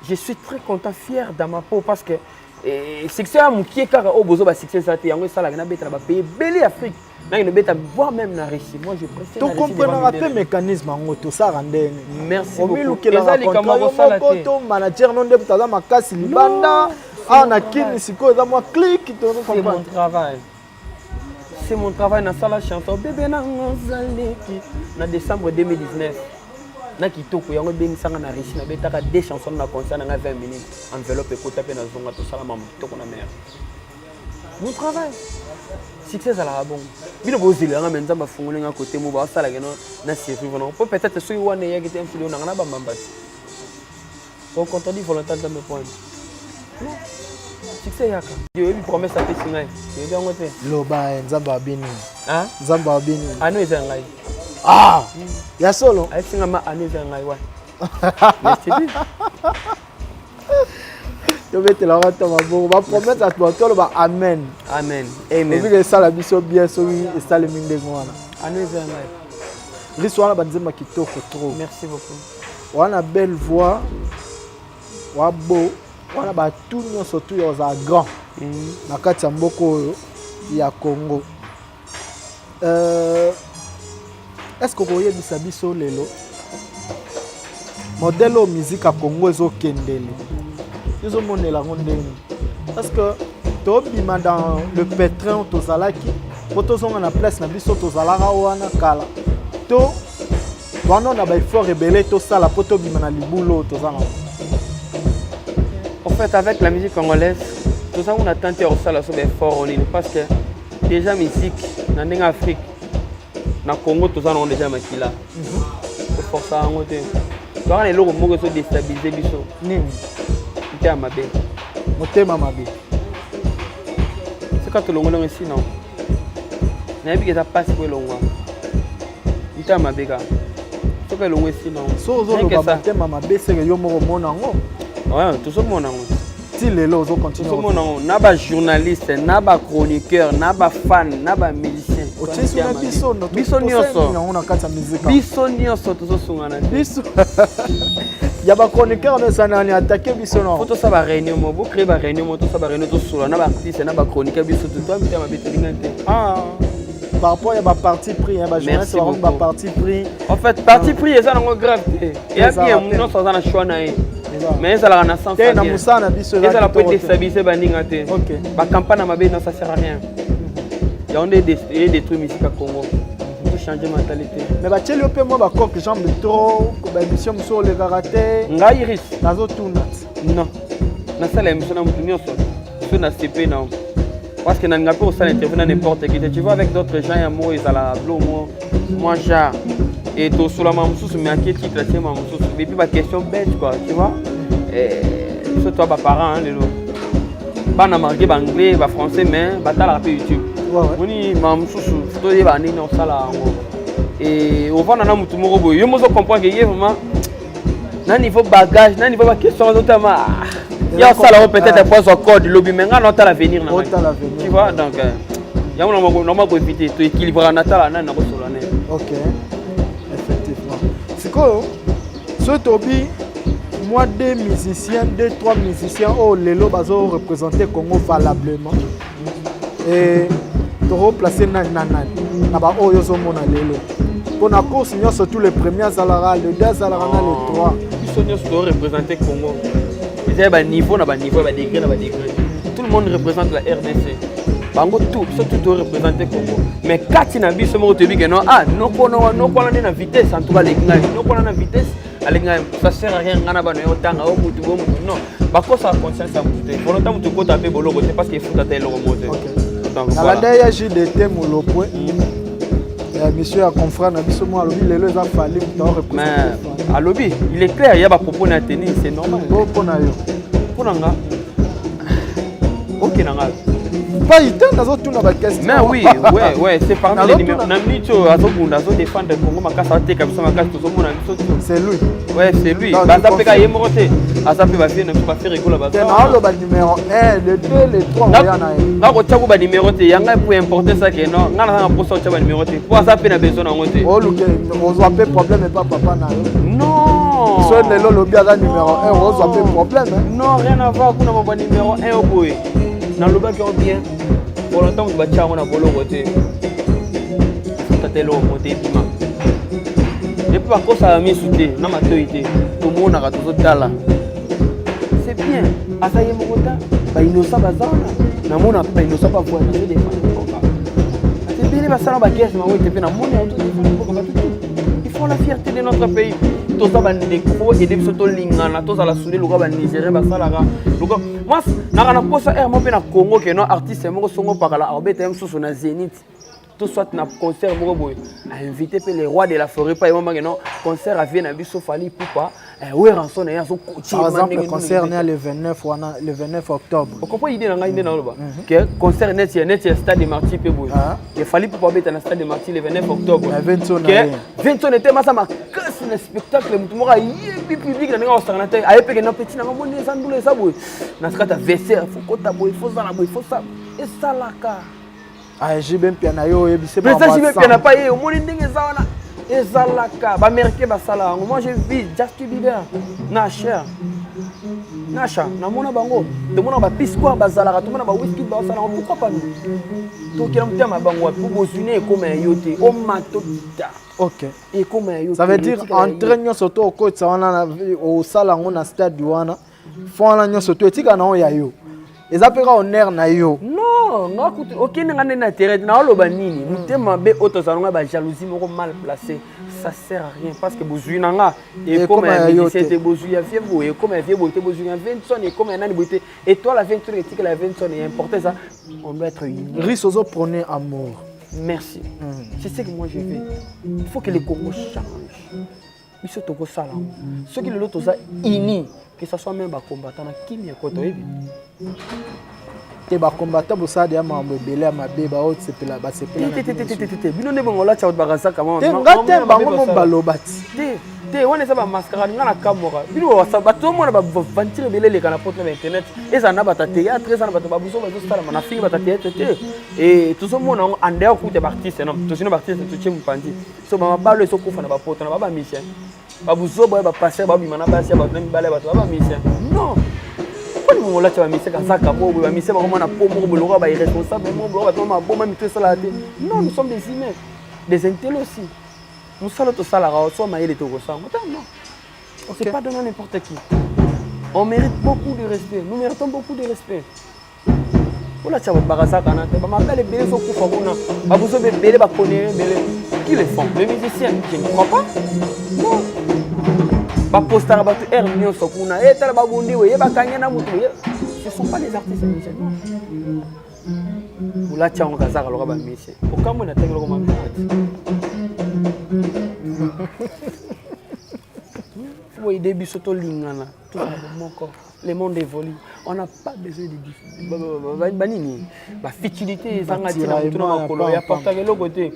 Speaker 1: Je suis très content, fier dans ma peau parce que succès a mon qui kaka o bozo ba succès ça te yango sala na beta ba pays belé Afrique. Na ne beta voir même na Russie. Moi je préfère.
Speaker 2: Tu comprends un mécanisme en auto ça rende.
Speaker 1: Merci beaucoup.
Speaker 2: Ezali kama sala te. Ton manager non de butaza makasi libanda. Na kini siko za moi clic to
Speaker 1: c'est mon travail. C'est mon travail na sala chanson bébé na ngozaleki na décembre 2019. Na kitoko yango bengi sanga na Russie na beta ka deux chansons na concert na 20 minutes. Enveloppe ko taper na zonga to sala mamu kitoko na mer. Mon travail. Succès à la bon. Bino bozile nga menza ba fungole nga côté mo ba sala ngeno na série vraiment. Peut-être ceux wana ya gite mfilo na ngana ba mbambati. Pour contredire volontaire dans mes points. Succès yaka. Yo ebi promesse à te singai. Yo bien ngote.
Speaker 2: Loba nzamba bini.
Speaker 1: Hein?
Speaker 2: Nzamba bini.
Speaker 1: Ano ezangai.
Speaker 2: Ya solo.
Speaker 1: Ai singa ma ano ezangai wa. Merci bien.
Speaker 2: Tu veux te la rendre ma bon, va promettre à toi tout le ba amen.
Speaker 1: Amen. Amen.
Speaker 2: Vu que ça la biso bien souri et ça le minde ngwana.
Speaker 1: Ano ezangai.
Speaker 2: L'histoire ba nzema kitoko trop.
Speaker 1: Merci beaucoup.
Speaker 2: On a belle voix. Wa beau. On a ba tout nyonso surtout yo za grand. Na kati ya mboko ya Congo. est-ce que vous voyez biso lelo modèle de musique à Congo ezokendele ezomonela ngo ndenge parce que tobima dans le pétrin tozalaki po tozonga na place na biso tozalaka wana kala to wana na ba effort rebelle tosala po tobima na libulo tozala.
Speaker 1: En fait, avec la musique congolaise, tout ça on a tenté au sala sur effort parce que déjà musique dans l'Afrique, dans le Congo tout ça on déjà makila. C'est pour ça on était. Quand les locaux m'ont déstabilisé biso.
Speaker 2: Nini.
Speaker 1: C'était à Mabé.
Speaker 2: Motema Mabé.
Speaker 1: C'est quand le long ici non. N'a pas que ça passe pour le long. C'était à Mabé gars. C'est que le long ici non.
Speaker 2: So zo lo ba motema Mabé c'est que yo mo mona ngo.
Speaker 1: Ouais, tout ça mon ngo.
Speaker 2: Si les lots zo continue.
Speaker 1: Tout ça mon ngo. Na ba journaliste, na ba chroniqueur, na ba fan, na ba musicien.
Speaker 2: Biso nyonso on a kata musique.
Speaker 1: Biso nyonso tout ça sungana.
Speaker 2: Biso. Il y a ba chroniqueur mais ça n'a attaqué biso non.
Speaker 1: Faut tout ça ba réunion mo, vous créer ba réunion tout ça ba réunion tout solo, na ba artiste, na ba chroniqueur biso tout toi mita mabete lingante.
Speaker 2: Ah. Par rapport à ba parti pris hein ba journaliste ba parti pris.
Speaker 1: En fait, parti pris ça non grave. Et a bien non ça na choix na e. Mais ça la na sens.
Speaker 2: Et na musana biso là.
Speaker 1: Ça la peut déstabiliser ba ningate.
Speaker 2: OK.
Speaker 1: Ba campagne na mabe non ça sert à rien. Il y a des trucs musique à Congo. Il faut changer de mentalité.
Speaker 2: Mais bah tu le peux moi bah coq jambe trop, bah émission sur le karaté.
Speaker 1: Nga iris.
Speaker 2: Nazo tunat.
Speaker 1: Non. Na sala émission na mutunyo so. So na CP non. Parce que na nga peut ça intervenir n'importe qui. Tu vois avec d'autres gens amour ils à la bleu moi genre et tout sur la mamoussou mais à quel titre c'est mamoussou. Et puis ma question bête quoi, tu vois. Et c'est toi bah parents les lots. Ba na marqué ba anglais, ba français mais ba ta la pe YouTube. Oui, mamoussou, tout est banni dans ça là. Et au fond, on a mutu moko boy. Yo mozo comprend que yé vraiment. Na niveau bagage, na niveau question notamment. Ya ça là peut-être pas son code lobby mais nga nota l'avenir na. Tu vois donc ya on normalement pour éviter to équilibrer na ta là na ko solane.
Speaker 2: OK. Effectivement. C'est quoi? Ce tobi moi deux musiciens, trois musiciens oh lelo bazo représenter Congo valablement. Et replacer na ba oyo zo mona lelo pour na course nyonso tous les premiers zalara le deux zalara na le 3
Speaker 1: biso nyonso to représenter Congo ils ba niveau na ba niveau ba degré na ba degré tout le monde représente la RDC bango tout surtout to représenter Congo mais kati na biso mo to bi que non ah no kono na vitesse en tout cas les gars no kono na vitesse alinga ça sert à rien ngana ba no yotanga o mutu go mutu non ba ko sa conscience à mutu pour longtemps mutu ko taper bolo côté parce qu'il faut taper le remonter.
Speaker 2: À la dernière JDT Moulopoué, monsieur a confrère Nabiso moi lobby les a fallu
Speaker 1: mais à lobby il est clair il y a pas propos na tenir c'est normal.
Speaker 2: Pour na yo.
Speaker 1: Pour nga. OK nanga.
Speaker 2: Pas idée dans autres na question.
Speaker 1: Mais oui, ouais, c'est parmi les numéros. Na mito azobunda zo défendre Congo makasa te comme ça makasa to mona biso.
Speaker 2: C'est lui.
Speaker 1: Ouais, c'est lui. Ba ça peka yemorote. Asa pe ba faire ne pas faire rigolo ba.
Speaker 2: C'est na le numéro 1, le 2, le 3 ya na.
Speaker 1: Na ko tsaku ba numéro te yanga pour importer ça que non. Ngana na pour ça tsaku ba numéro te. Pour ça pe na besoin na ngote.
Speaker 2: Oh luke, on doit pas problème et pas papa na yo.
Speaker 1: Non.
Speaker 2: So le lobby à numéro 1, on doit pas problème.
Speaker 1: Non, rien à voir kuna ba numéro 1 au boy. Na loba qui bien. Pour longtemps tu vas tirer on a bolo côté. Tatelo monter pima. Et puis par contre ça a mis souté na matoité. Tout le monde a tout tala. C'est bien. Asaye mokota ba innocent bazana. Na mona ba innocent pas voir na des femmes. C'est bien les salons ba caisse ma wote pe na mona tout il faut la fierté de notre pays. Tout ça ba ndeko et des soto lingana tout ça la souder le ba Nigeria ba salara. Moi na posa air mo pe na Congo que non artiste mo songo par la orbite même sous na Zénith. Tout soit na concert mo boy a invité les rois de la forêt pas moment que non concert à Vienne biso fali pourquoi ouais rançon na so coach
Speaker 2: par exemple le concert né le 29 octobre.
Speaker 1: On comprend idée na ngai na loba que concert net stade de Martyr pe boy il fallait pour pas na stade de Martyr le 29 octobre que 20 était massa ma casse le spectacle mutu mo yebi public na nga osanga na a epeke na petit na ngomoni ezandule za boy na skata verser faut kota boy faut ça la boy faut ça et ça la ka.
Speaker 2: Ah, j'ai bien piano yo et c'est
Speaker 1: pas. Mais ça j'ai bien piano pas yo, mon ndenge zawana ezalaka ba américain ba sala. Moi je vis Justin Bieber na cher. Nacha, namona bango, demona ba pisco bazalaka, tomona ba whisky bazala, pourquoi pas nous? To ki amtia mabango pour bozune comme un yote, o matota.
Speaker 2: OK.
Speaker 1: Et comme un yote.
Speaker 2: Ça veut dire entraînement surtout au coach ça wana au salango na stade wana. Fona nyo surtout etika na ya yo. Ezapeka honneur na yo.
Speaker 1: Non, non, écoute, OK ngane na terrain na oloba nini? Mutema be autosalonga ba jalousie moko mal placée. Ça sert à rien parce que bozui nanga et comme un musicien te bozui a fièvre et comme un vieux boité bozui un 20 sonnes et comme un âne boité et toi la 20 sonnes et la 20 sonnes est important ça on doit être unis.
Speaker 2: Risozo prenez amour.
Speaker 1: Merci. C'est ce que moi je fais. Il faut que les Congo changent. Il faut que ça là. Ceux qui le lot ça unis que ça soit même ba combattant qui est koto ebi.
Speaker 2: Te ba combattant bo ça dia mambo belé mabe ba haute c'est la ba c'est pela.
Speaker 1: Bino ne bongo la tcha ba ça comment.
Speaker 2: Te ngate bango mo balobati.
Speaker 1: Te wana ça ba mascara ngana kamora. Bino wa ça ba to mo na ba ventile belé le kana porte na internet. Eza na ba ta théâtre eza na ba ta babuso ba zo sala na fille ba ta théâtre te. Et tout ce monde en andeo ku te artiste non. To sino artiste to chemu pandi. So ba balo so kufa na ba porte na ba mission. Babuzo ba passer ba bimana ba sia ba na bale ba to ba mission. Non. On l'a tué, mais c'est comme ça qu'à moi, mais c'est vraiment un pot, mon boulot, il est responsable, mon boulot, ma bombe, mais tout ça là. Non, nous sommes des humains, des intellos aussi. Nous sommes tous ça là, soit maïs et tout ça. Non, c'est pas donner n'importe qui. On mérite beaucoup de respect. Nous méritons beaucoup de respect. On a tué votre barasa canate. Ma belle est belle, faut qu'on fasse on a. Vous avez belle, bah connaître belle. Qui le font? Les musiciens, je ne crois pas. Non. Ba postara ba to air nyo sokuna e tala ba bondi we ba kanya na mutu ce sont pas les artistes musiciens ou la tchanga kazaka lo ba mission o kamwe na tekelo ko mamati oui début soto lingana tout mon corps le monde évolue on n'a pas besoin de banini ba futilité zanga tira mutu na makolo ya partager le côté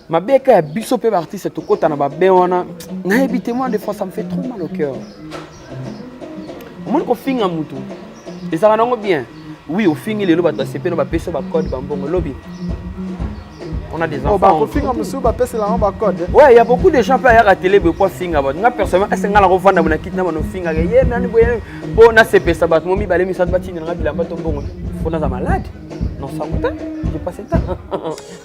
Speaker 1: ma beka ya biso pe artiste to kota na ba be wana na éviter moi des fois ça me fait trop mal au cœur. Mon ko finga mutu. Et ça va bien. Oui, au fingi le ba ta CP no ba peso ba code ba mbongo lobby. On a des enfants.
Speaker 2: Oh ba ko finga musu ba peso la ba code.
Speaker 1: Ouais, il y a beaucoup de gens à la télé be ko finga ba. Nga personnellement est-ce nga la revendre na kitna ba no finga ye nani boye bo na CP ça ba momi ba le mi ça ba tini na bilamba to mbongo. Faut na za malade. Non ça monte. J'ai passé ça.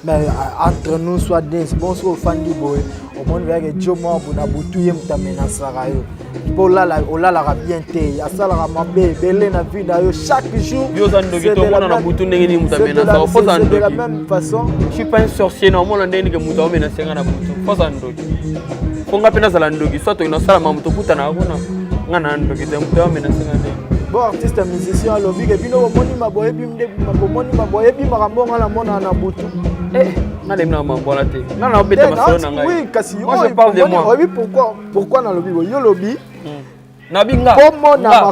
Speaker 2: Mais entre nous soit des bons au fan du boy. Au monde avec Joe Mo na butu yem ta menasara yo. Pour là la bien té. Asala mabe belé na vie na yo chaque jour.
Speaker 1: Yo zando gito mona na butu ndenge ni muta menasara. Faut zando
Speaker 2: de la même façon.
Speaker 1: Je suis pas un sorcier normalement ndenge ni muta menasara na butu. Faut zando. Faut ngapena za landogi soit to inosala mamuto puta na kuna. Ngana ndogi te muta menasara ndenge.
Speaker 2: Bon artiste musicien lobby et puis no moni maboye bi mde moni maboye bi makambo ngala mona na butu
Speaker 1: na dem na mambo la te na beta masolo na ngai
Speaker 2: oui kasi
Speaker 1: moi je parle de moi
Speaker 2: oui pourquoi na lobby yo lobby
Speaker 1: na binga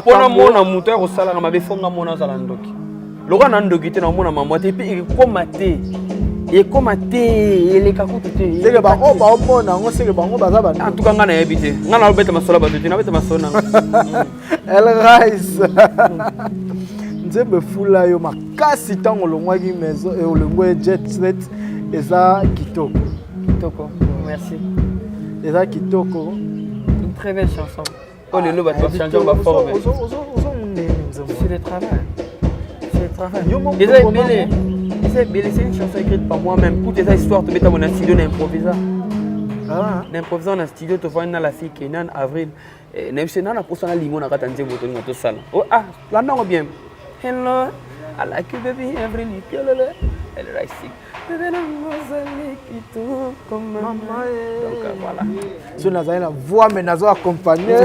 Speaker 1: pona mona muto ko sala na mabe fonga mona zala ndoki loka na ndoki te na mona mambo te puis et comment les kakutu te
Speaker 2: c'est que ba mona ngo c'est que bango baza ba
Speaker 1: en tout cas ngana yebite ngana beta masolo ba te na beta masolo na
Speaker 2: El Rise nzembe fula yo makasi tango longwaki maison et olongwe jet set eza kitoko
Speaker 1: merci
Speaker 2: eza kitoko
Speaker 1: une très belle chanson oh le loba tu changer ba forme c'est le travail c'est une chanson écrite par moi-même pour tes histoires te mettre dans mon studio d'improvisation d'improvisation dans studio te voir dans la fille qui est en avril nem se nana posana lingo na kata nzembo to ngoto sala oh la non bien hello I like you baby every nikolele elle rising bébé na mozali kitu comme maman donc voilà
Speaker 2: so nazali na voix mais nazo accompagner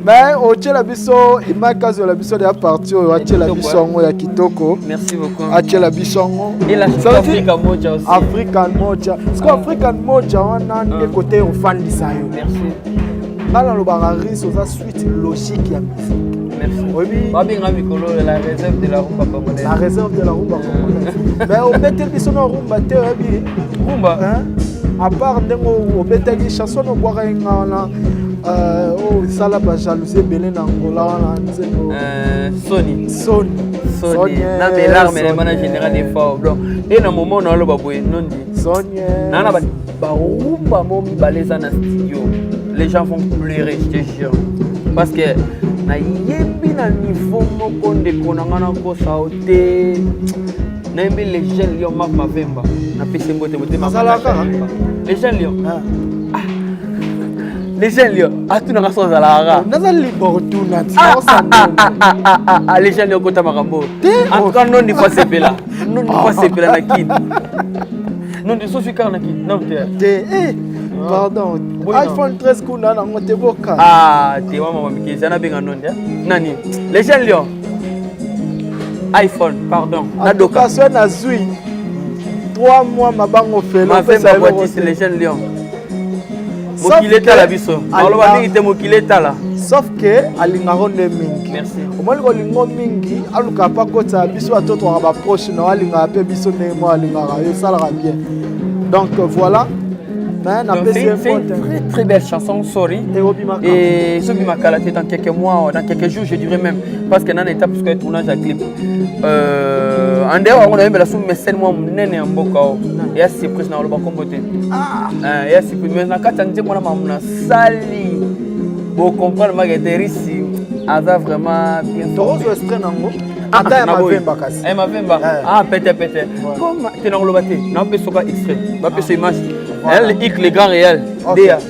Speaker 2: mais oche la biso imakazo la biso de partir oche la biso ngo ya kitoko
Speaker 1: merci beaucoup
Speaker 2: ache la biso ngo
Speaker 1: et la Africa moja aussi
Speaker 2: African moja parce African moja wana de côté au fan disayo
Speaker 1: merci
Speaker 2: bala lo bararis oza suite logique ya musique
Speaker 1: merci
Speaker 2: oui
Speaker 1: babinga mikolo la réserve de la rumba congolaise
Speaker 2: la réserve de la rumba congolaise mais au betel biso na rumba te abi
Speaker 1: rumba
Speaker 2: hein à part ndengo au betel chanson no boire ngana oh sala ba jalousie belé na Angola wana nzembo Sony
Speaker 1: na mes larmes les managers général des forts blanc et na moment na lo ba boye nondi
Speaker 2: Sony
Speaker 1: na ba rumba mo mi baleza na studio les gens vont pleurer, je te jure. Parce que na yebi na niveau moko ndeko na ngana ko saute. Na yebi les jeunes lions Marc Mavemba. Na pese mbote mbote les jeunes lions. Les jeunes lions. Ah tu n'as pas la
Speaker 2: naza libortuna
Speaker 1: les jeunes lions kota makambo. En tout cas non ni pas sepela. Non ni pas sepela na kid. Non de sofi car na kid. Non
Speaker 2: pardon. iPhone 13 kuna na ngote boka.
Speaker 1: Te mama mikisa na benga non nani. Les jeunes lions. iPhone, pardon.
Speaker 2: En tout cas, si on a 3 mois, ma banque au fait.
Speaker 1: Ma femme m'a voici, c'est les jeunes lions. Mokileta la biso. Alors, on va mokileta là.
Speaker 2: Sauf que, alingaro ne mingi.
Speaker 1: Merci.
Speaker 2: Au moins, le lingo mingi, aluka pas kota biso à tout on va proche, non, alinga pe biso ne mo alingara, ça ira bien. Donc voilà.
Speaker 1: C'est une très belle chanson, sorry. Et Sobi Makala, dans quelques mois, dans quelques jours, je dirais même, parce qu'il y a une étape pour le tournage à clip. En dehors, on a même la soupe, mais c'est moi, mon nez en bocao. Et à ce prix, on va compoter. Et à ce prix, mais dans le cas de moi, on a sali. Pour comprendre, ma gueule ici, Aza vraiment bien.
Speaker 2: Toro zo extrait nango. Ata ya Mavemba kasi.
Speaker 1: Mavemba. Peut-être. Comme tu n'as pas le bâti, non, peut soka extrait, pas peut image. Elle hic les grands réels.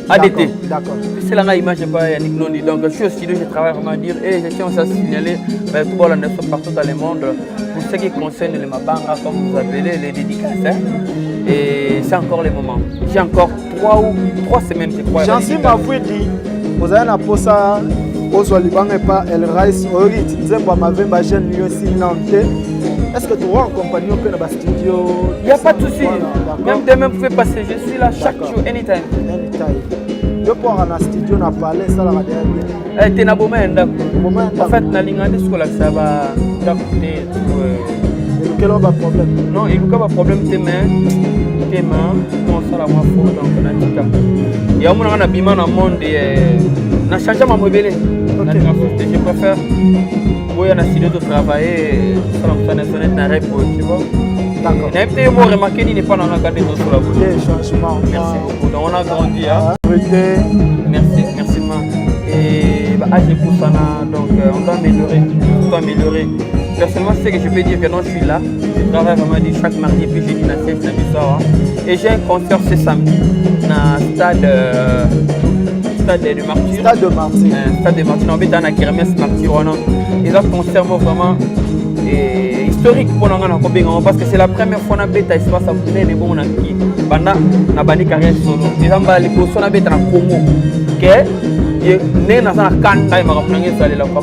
Speaker 1: ADT.
Speaker 2: D'accord.
Speaker 1: C'est la image pas Yannick Nondi. Donc je suis au studio, je travaille vraiment à dire et je tiens à signaler tout le monde partout dans le monde pour ce qui concerne les mabanga comme vous appelez les dédicaces. Et c'est encore le moment. J'ai encore 3 semaines je crois.
Speaker 2: Jansi Mavoué dit vous avez un posa aux Libanga pas El Rice Orit Zemba Mavemba jeune lui aussi nantais. Est-ce que tu vois en compagnie au dans le studio?
Speaker 1: Il n'y a pas de souci. Même demain, vous pouvez passer. Je suis là chaque jour, anytime.
Speaker 2: Je peux aller dans le studio, on a parlé, ça va bien.
Speaker 1: Tu es en fait, na lingande ce que ça va t'apporter.
Speaker 2: Quel est le problème?
Speaker 1: Non, il n'y a pas de problème. Tes mains, on s'en va fort donc on a dit ça. Il y a un moment où on a dans le monde et on a changé ma mobile. Je préfère. Oui, on a décidé de travailler sur l'internet, tu vois.
Speaker 2: D'accord.
Speaker 1: Il y a un remarqué qu'il n'est pas dans la cadre de la boule.
Speaker 2: Changement.
Speaker 1: Merci beaucoup. Donc, on a grandi. Hein. Merci. Et je pousse donc on doit améliorer. Personnellement, c'est ce que je peux dire que non, je suis là. Je travaille vraiment chaque mardi, puis jeudi, dans le soir. Et j'ai un concert ce samedi dans le stade de Martyr.
Speaker 2: Stade de Martyr.
Speaker 1: Stade de Martyr. On va dans la kermesse Martyr. Et là, concert vraiment historique pour nous parce que c'est la première fois qu'on a fait espace à Bouna et bon on a bani carrière solo. Et là, on a fait dans Congo.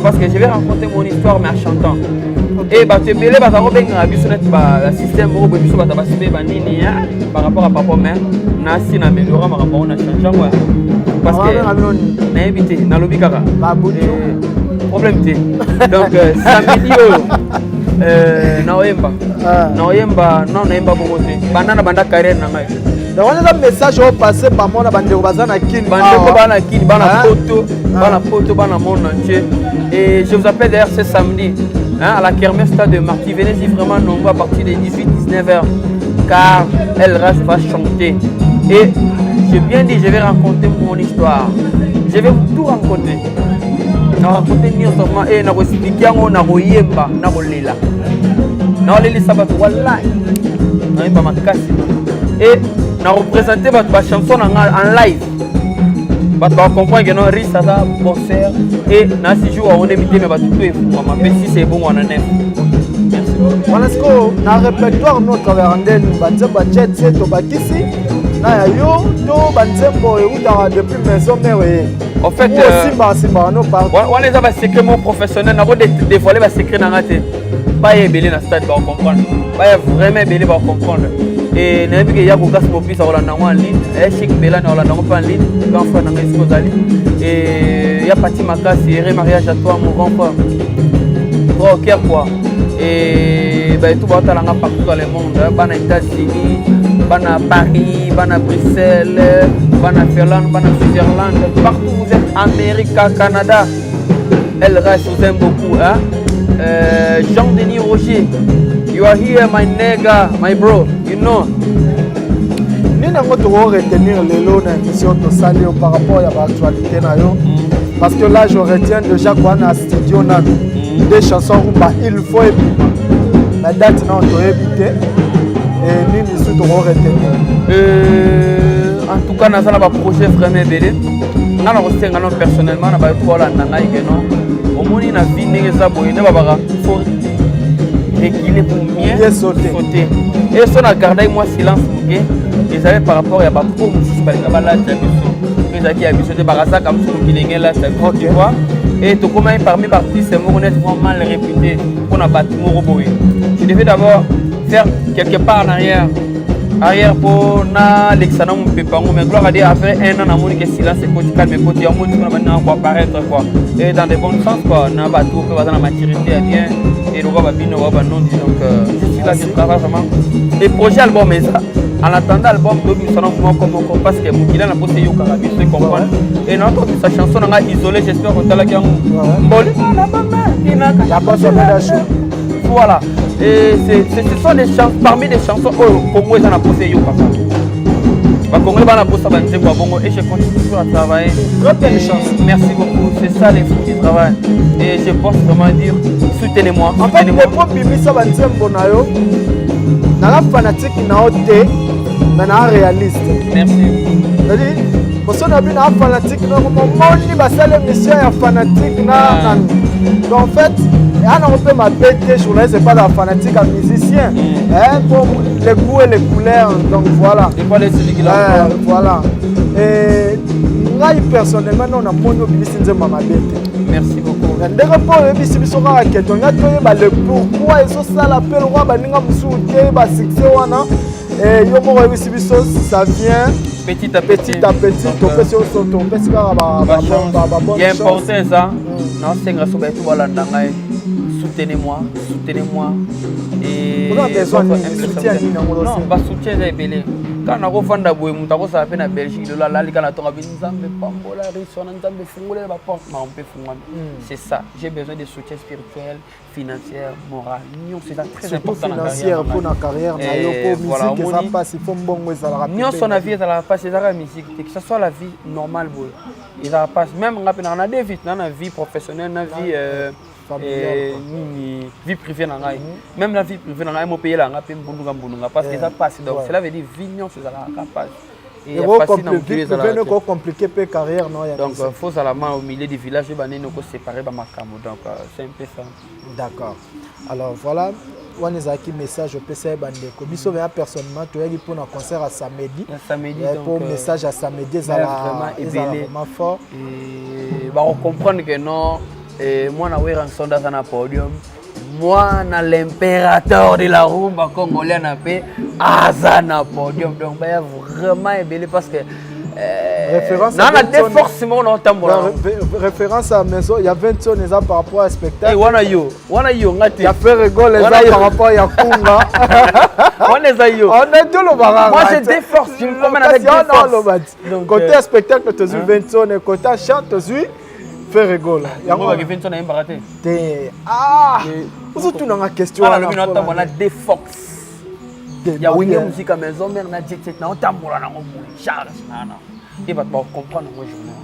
Speaker 1: Parce que je vais raconter mon histoire mais en chantant. Et bah tu belé bah ça robin a biso net bah système robo biso bah tabasé bah nini par rapport à papa mais na si na amélioré par rapport na changeant quoi. Parce que na évité na lobby kaka.
Speaker 2: Bah
Speaker 1: problème té. Donc samedi na oyemba bongo té. Banana banda carrière na ngai.
Speaker 2: Donc on a un message au passé par moi na bande bazana kin.
Speaker 1: Bana photo bana monde entier. Et je vous appelle d'ailleurs ce samedi à la kermesse stade de Martyr. Venez-y vraiment nombreux à partir des 18-19h car El Ras va chanter. Et j'ai bien dit, je vais raconter mon histoire. Je vais tout raconter. Je vais raconter seulement et je vais expliquer je vais yemba, je vais lila. Je vais lila ça va voilà. Je vais pas m'acasser. Et je vais représenter ma chanson en live. Tu vas comprendre que non risque ça bosseur et dans 6 jours on est mis mais tout est fou mais si c'est bon on en est. Merci.
Speaker 2: Voilà ce qu'on a répertoire notre verandelle banzemba jet set obakisi na yo to banzembo et ou depuis maison mais
Speaker 1: en fait
Speaker 2: simba no par
Speaker 1: on les a pas secret professionnel na dévoiler ba secret na ngate pas ébélé dans stade pour comprendre pas vraiment ébélé pour comprendre. Et na bique ya ko gas mo pisa wala na en ligne et chic belana wala na en ligne grand frère na ngai zali et ya pati makasi et mariage à toi mon grand frère trop cœur quoi et bah tout va talanga partout dans le monde bana États-Unis bana Paris bana Bruxelles bana Finlande bana Switzerland partout vous êtes Amérique Canada El Ras vous aime beaucoup hein Jean-Denis Roger. You are here, my nigga, my bro. You know.
Speaker 2: Nina ngoto retenir les lots d'émission de Salio par rapport à l'actualité nayo. Parce que là je retiens déjà qu'on a studio nano. Des chansons rumba il faut ébiter. La date non doit éviter. Et nini sous to retenir.
Speaker 1: En tout cas, nous avons un projet vraiment belé. Nous avons personnellement nous avons tout non. Au moins il a vu les aboyés, il faut réguler pour bien sauter. Et si on a gardé moi silence, ils avaient par rapport à la peau, ils avaient habitué par ça comme si là, tu vois. Et tout comme parmi les artistes, c'est vraiment mal réputé pour la battre Moroboy. Je devais d'abord faire quelque part en arrière. Arrière pour l'Alexandre Mpepango, mais gloire à Dieu, après un an, on a que silence et côté calme, côté on a maintenant quoi paraître quoi. Et dans des bons sens quoi, on a battu que dans la maturité bien et le roi Babino va non dit donc je suis là je travaille vraiment. Et projet album est ça. En attendant l'album de son nom comme parce que Moukila n'a pas essayé au Carabis de comprendre. Et notre sa chanson on a isolé, j'espère qu'on t'a la gamme. Voilà. Et ce sont des chansons, parmi les chansons au Congo, ils en ont posé yo papa. Congo, ils en ont posé et je continue toujours à travailler. Merci beaucoup, c'est ça les fruits du travail. Et je pense vraiment dire, soutenez-moi.
Speaker 2: En fait, les premiers ça va dire bonayo. Nala fanatique naote, mais na réaliste.
Speaker 1: Merci.
Speaker 2: C'est-à-dire, parce qu'on a vu na fanatique, normalement ni basale mission ya fanatique na. Donc en fait. On peut m'appêter, journaliste, c'est pas la fanatique à musicien. Pour les goûts et les couleurs, donc voilà.
Speaker 1: Et pas les
Speaker 2: voilà. Et moi, personnellement, on a mon obligation de m'appêter.
Speaker 1: Merci beaucoup.
Speaker 2: Dès que pour le bis, on a le pourquoi ils sont ça l'appel roi, baninga musuke, ba succès wana. Et yo mo rebi sibiso, ça vient
Speaker 1: petit à petit.
Speaker 2: Donc c'est au son tomber, c'est
Speaker 1: il y a important ça. Non, c'est grâce au tout voilà ndangai. Soutenez-moi. Et
Speaker 2: on a besoin de soutien.
Speaker 1: Non, pas soutien, j'ai belé. Quand on a refondé la boue, on a fait la Belgique, là, quand on a fait Pambola, c'est ça. J'ai besoin de soutien spirituel, financier, moral. C'est très important dans
Speaker 2: la carrière. Pour musique, ça passe, il faut bon
Speaker 1: son avis, ça passe, c'est la musique, que ce soit la vie normale, il va passer. Même on a des vies, on a une vie professionnelle, une vie. Vie privée même la vie privée on payer là parce que ça passe donc cela veut dire vignon c'est la capable et
Speaker 2: facile compliqué peu carrière non
Speaker 1: donc faut au milieu du village nous séparer donc c'est un peu ça.
Speaker 2: D'accord. Alors voilà on a qui message au PC bandeko biso bien personnellement tu es pour un concert à samedi pour message à samedi ça vraiment fort
Speaker 1: et on comprendre que non. Et moi, je suis un dans un podium. Moi, l'impérateur de la rumba congolaise, Azana podium. Donc, vraiment ébélé parce que.
Speaker 2: Référence à la maison, il y a 20 ans par rapport à un spectacle. Il y a fait rigoler par rapport à Yakunga.
Speaker 1: On est tout le barrage. Moi, j'ai des forces. Je me promène avec des forces.
Speaker 2: Côté spectacle, tu as 20 ans. Côté chant, tu as fait rigoler. Ah! Vous avez une question.
Speaker 1: On a des forces. Il y a une musique à maison, mais on a dit que c'est un il va comprendre mon journal.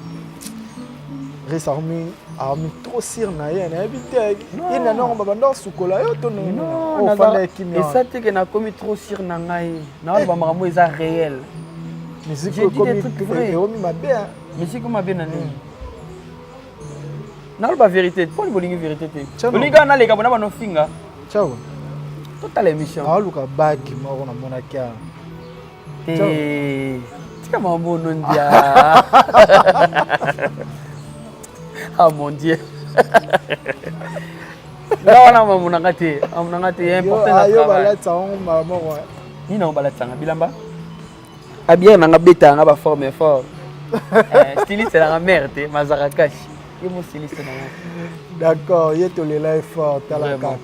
Speaker 2: Récemment, armi trop sir na ye na habité. Il n'a non ba ndor sukola yo to non.
Speaker 1: On fallait qui et ça c'est que na commis trop sir na ngai. Na ba makambo eza réel.
Speaker 2: Musique comme vrai. Omi mabe.
Speaker 1: Musique comme mabe na nini. Na ba vérité, faut une bonne vérité te. Olinga na leka bona ba no finga.
Speaker 2: Ciao.
Speaker 1: Toute l'émission.
Speaker 2: Ah luka bagi moko na mona kia.
Speaker 1: Comment bon non dia. Ah mon Dieu. Là on a mon ngati, on ngati important na
Speaker 2: travail. Ayo balata on maman.
Speaker 1: Ni na balata nga bilamba. A bien nga beta nga ba forme fort. Styliste la merde, Mazarakashi. Il mon styliste na.
Speaker 2: D'accord, yeto le live fort la kaka.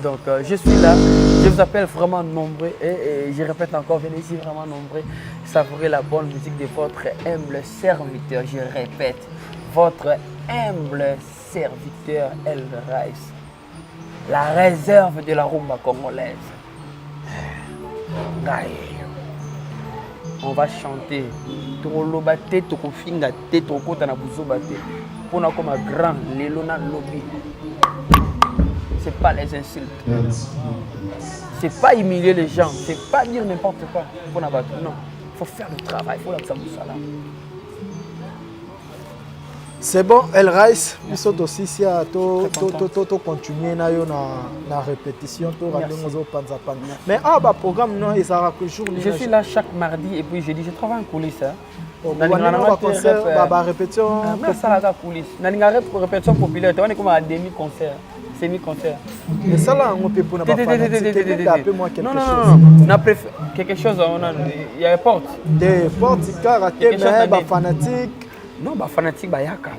Speaker 1: Donc je suis là, je vous appelle vraiment nombreux et je répète encore, venez ici vraiment nombreux, savourez la bonne musique de votre humble serviteur, je répète, votre humble serviteur El Rice, la réserve de la rumba congolaise. on va chanter. Tokoloba te, tokofinga te, tokota na buzoba te. Pour nous comme un grand, l'élona lobby. C'est pas les insultes. C'est pas humilier les gens. C'est pas dire n'importe quoi. Pour nous battre. Non. Il faut faire le travail. Il faut la salam.
Speaker 2: C'est bon, El Rice, nous sommes aussi ici à continuer na répétition, mais programme non, il sera que jour.
Speaker 1: Je suis là chaque mardi et puis jeudi, je travaille en coulisses.
Speaker 2: Concert, répétition.
Speaker 1: Ça la coulisses. Na répétition populaire, on est comme à demi-concert, semi-concert.
Speaker 2: Et ça là, on peut pour
Speaker 1: non, quelque chose, il y a des portes.
Speaker 2: Des portes, karaté, mais fanatique.
Speaker 1: Non, bah fanatique, bayaka,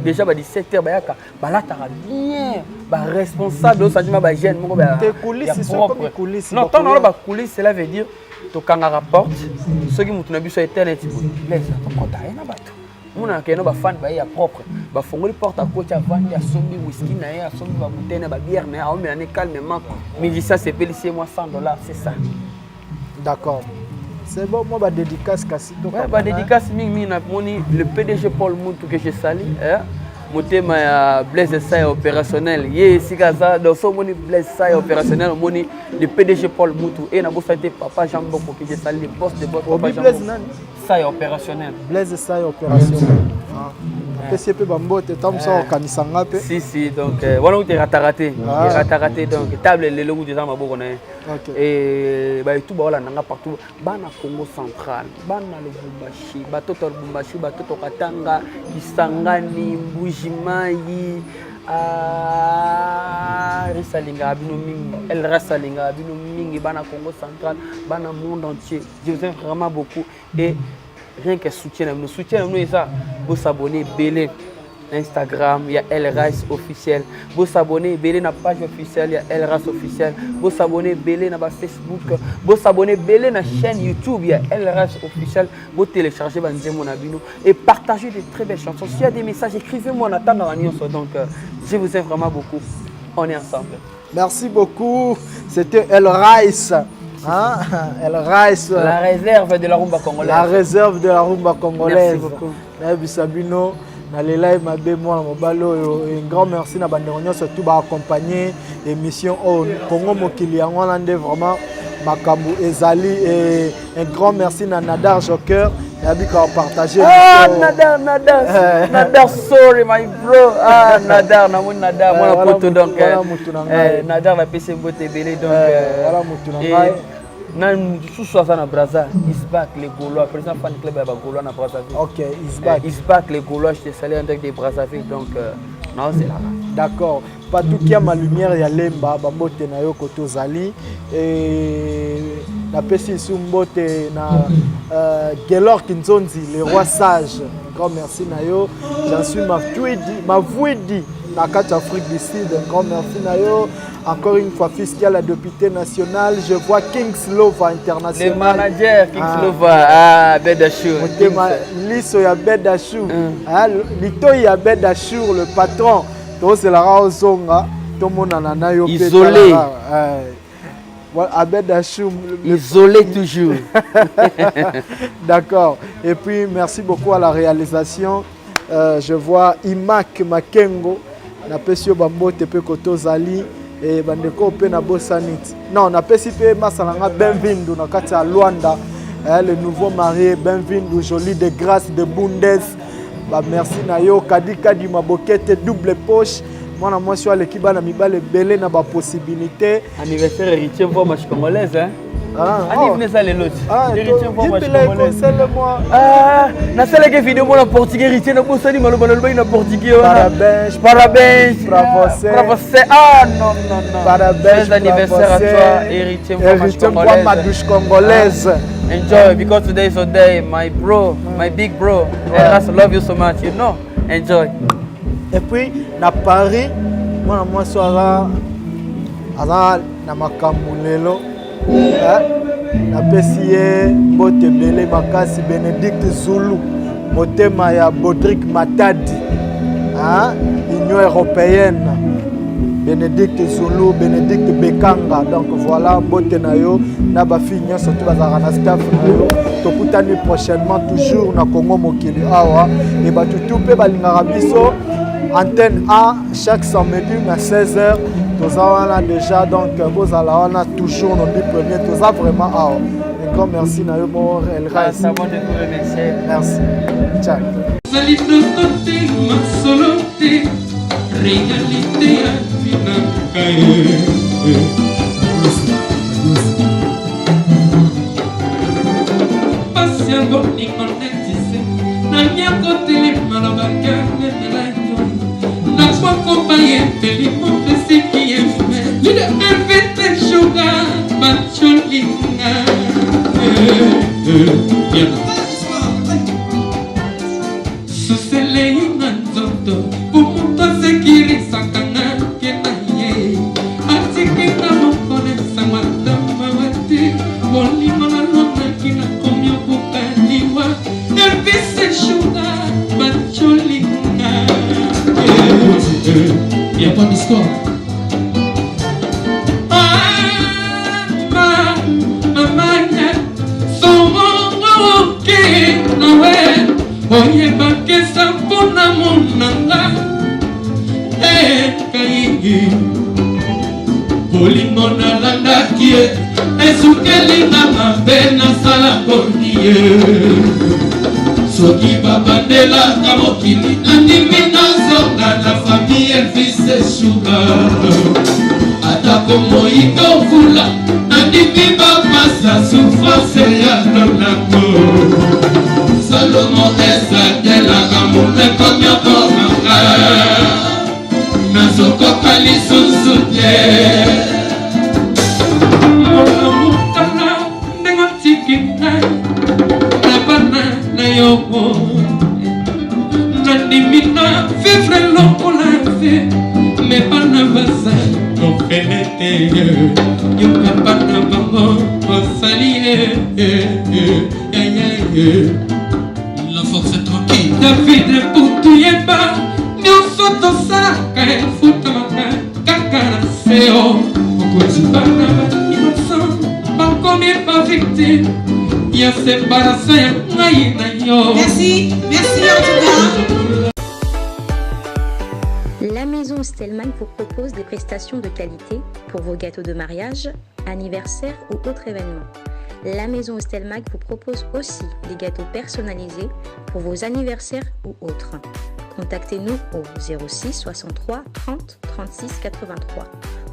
Speaker 1: déjà bah 17h, bayaka, bah là t'as bien, bah responsable, ça dit bah jeune,
Speaker 2: tes coulisses, ils sont comme coulisses.
Speaker 1: Non, tant bah coulisses, cela veut dire, to kanga rapporte, ceux qui m'ont sur internet, ils blaise, ton compte à rien bateau. Mon akeno bah fan bah y a propre, bah fongo les portes à côté avant, il y a sombi whisky, il y a sombi bah bouteille, bah bière, mais on met calmement, mais ça c'est payé moi $100, c'est ça.
Speaker 2: D'accord. C'est bon, moi, je dédicace Cassito.
Speaker 1: Ouais, je dédicace le PDG Paul Moutou que je salue. Mon thème est Blaise Saï opérationnel. Si Gaza, dans son moni Blaise Saï opérationnel, le PDG Paul Moutou. Et nous avons Papa Jean Boko que je salue, le boss de boss. Papa Jean Boko. Saï opérationnel.
Speaker 2: Blaise Saï opérationnel. PCP Bambote, Tom Sor Kanisanga.
Speaker 1: Si, donc, voilà où tu es raté. Donc, table les logos des armes à Bourgogne. Et tout le monde partout. Bana Congo central, Bana Lubumbashi, Batoto Lubumbashi, Batoto Katanga, Kisangani, Mbujimai, Risalinga Abino Mingi, El Rasalinga Abino Mingi, Bana Congo central, Bana monde entier. Je vous aime vraiment beaucoup. Et rien que soutien, nous et ça, vous s'abonner, Belé. Instagram, il y a El Rice officiel. Vous s'abonnez, Belé na page officielle, il y a El Rice officiel. Vous s'abonnez, Belé na Facebook. Vous s'abonnez, Belé na chaîne YouTube, il y a El Rice officiel. Vous téléchargez Banzemo Nabino et partagez des très belles chansons. S'il y a des messages, écrivez-moi en attendant la nuit. Donc, je vous aime vraiment beaucoup. On est ensemble.
Speaker 2: Merci beaucoup. C'était El Rice. Hein? El Rice.
Speaker 1: La réserve de la rumba congolaise.
Speaker 2: La réserve de la rumba congolaise.
Speaker 1: Merci beaucoup.
Speaker 2: Nabi Sabino. Nalela Mabe moi Mobalo, un grand merci na bandonyo surtout ba accompagner émission au Congo Mokili yango lande vraiment makambu ezali et un grand merci na Nadar Joker yabi ka partager.
Speaker 1: Nadar sorry my bro. Nadar na mon Nadar moi poto donc Nadar la PC bote belé donc
Speaker 2: voilà mutu na ngai.
Speaker 1: Nan sous ça na Brazza, Isback les Gaulois, président fan club à Gaulois na Brazzaville.
Speaker 2: OK, Isback.
Speaker 1: Isback les Gaulois, je te salue en tant que des Brazzaville donc non c'est là.
Speaker 2: D'accord. Pas tout qui a ma lumière ya lemba bambote na yo koto zali et la pesi sumbote na Gelor Kinzonzi le roi sage. Grand merci na yo. J'en suis ma vuidi na carte Afrique du Sud. Grand merci na yo. Encore une fois, fiscal à député national, je vois Kings Lova international.
Speaker 1: Le manager Kings Lova, Bedachou.
Speaker 2: Liso ya Bedachou. Lito ya Bedachou, le patron. Tout c'est la Raozonga. Tout le monde en a
Speaker 1: isolé.
Speaker 2: Bedachou.
Speaker 1: Isolé toujours.
Speaker 2: D'accord. Et puis, merci beaucoup à la réalisation. Je vois Imak Makengo. Na pesio bambo tepe koto zali. Et bandeko pe na bosanit. Non, na pesipe masalanga Benvindo na kati ya Luanda. Le nouveau marié Benvindo joli de grâce de Bundes. Ba merci na yo Kadi mabokete double poche. Moi na moi sur l'équipe na mibale belé na ba possibilité.
Speaker 1: Anniversaire héritier pour match congolaise hein. Anniversaire les lots. Héritier pour match congolaise. Na sala ke vidéo mo na portugais héritier na bosani maloba na portugais. Parabéns. Bravo c'est non.
Speaker 2: Parabéns
Speaker 1: anniversaire à toi héritier
Speaker 2: pour match congolaise.
Speaker 1: Enjoy because today is your day my bro, my big bro. I love you so much, you know. Enjoy.
Speaker 2: Et puis na Paris, moi soir na makamulelo. Na pesiye bote belé makasi Bénédicte Zulu motema ya Bodrick Matadi Union européenne Bénédicte Zulu, Bénédicte Bekanga. Donc voilà, bote na yo, na ba fille surtout bazara na staff na yo. Tokutani prochainement toujours na Congo Mokili awa et ba tout pe balingara biso antenne A chaque samedi à 16h. Nous avons déjà donc vous allez toujours nos 10 premiers. Nous avons vraiment awa. Un grand merci na yo mon El Rais. Merci. Ciao.
Speaker 3: Réalité à Passion boni connectise na mia côté les malabaka na quoi compagnie de l'immonde ce qui est fait le fait sugar bacholinga sous les inanzoto pour mon passé qui risakanga kenaye atiki na mokone samata mawati boni malona kina komyo bukaniwa elvise shuga bacholinga y a pas d'histoire oye bakesa mpona monanga kai bolingo nalandaki ye esukelinga mabe nasala poni ye soki babandelaka mokili nandimi nazonga na famille elvise shuga atako moyika ovula nandimi bapasa souffrance ya lolako Salomo esakelaka mobeko nyokomanga nazokoka lisusu te mokamukana ndenge otiki ngai na bana na yoko nandimi na vivre lokola fe me bana baza nofele te yoka bana bango osali la force est tranquille. David Boutouéba, nous sommes saca et foutamaka, kakara seo. Okotibana, innocent, pas combien pas victime. Y'a séparation, naïnayo.
Speaker 5: Merci, merci en tout cas.
Speaker 6: La maison Stelman vous propose des prestations de qualité pour vos gâteaux de mariage, anniversaire ou autres événements. La maison Stelmag vous propose aussi des gâteaux personnalisés pour vos anniversaires ou autres. Contactez-nous au 06 63 30 36 83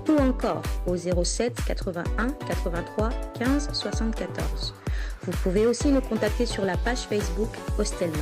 Speaker 6: ou encore au 07 81 83 15 74. Vous pouvez aussi nous contacter sur la page Facebook Hostelmag.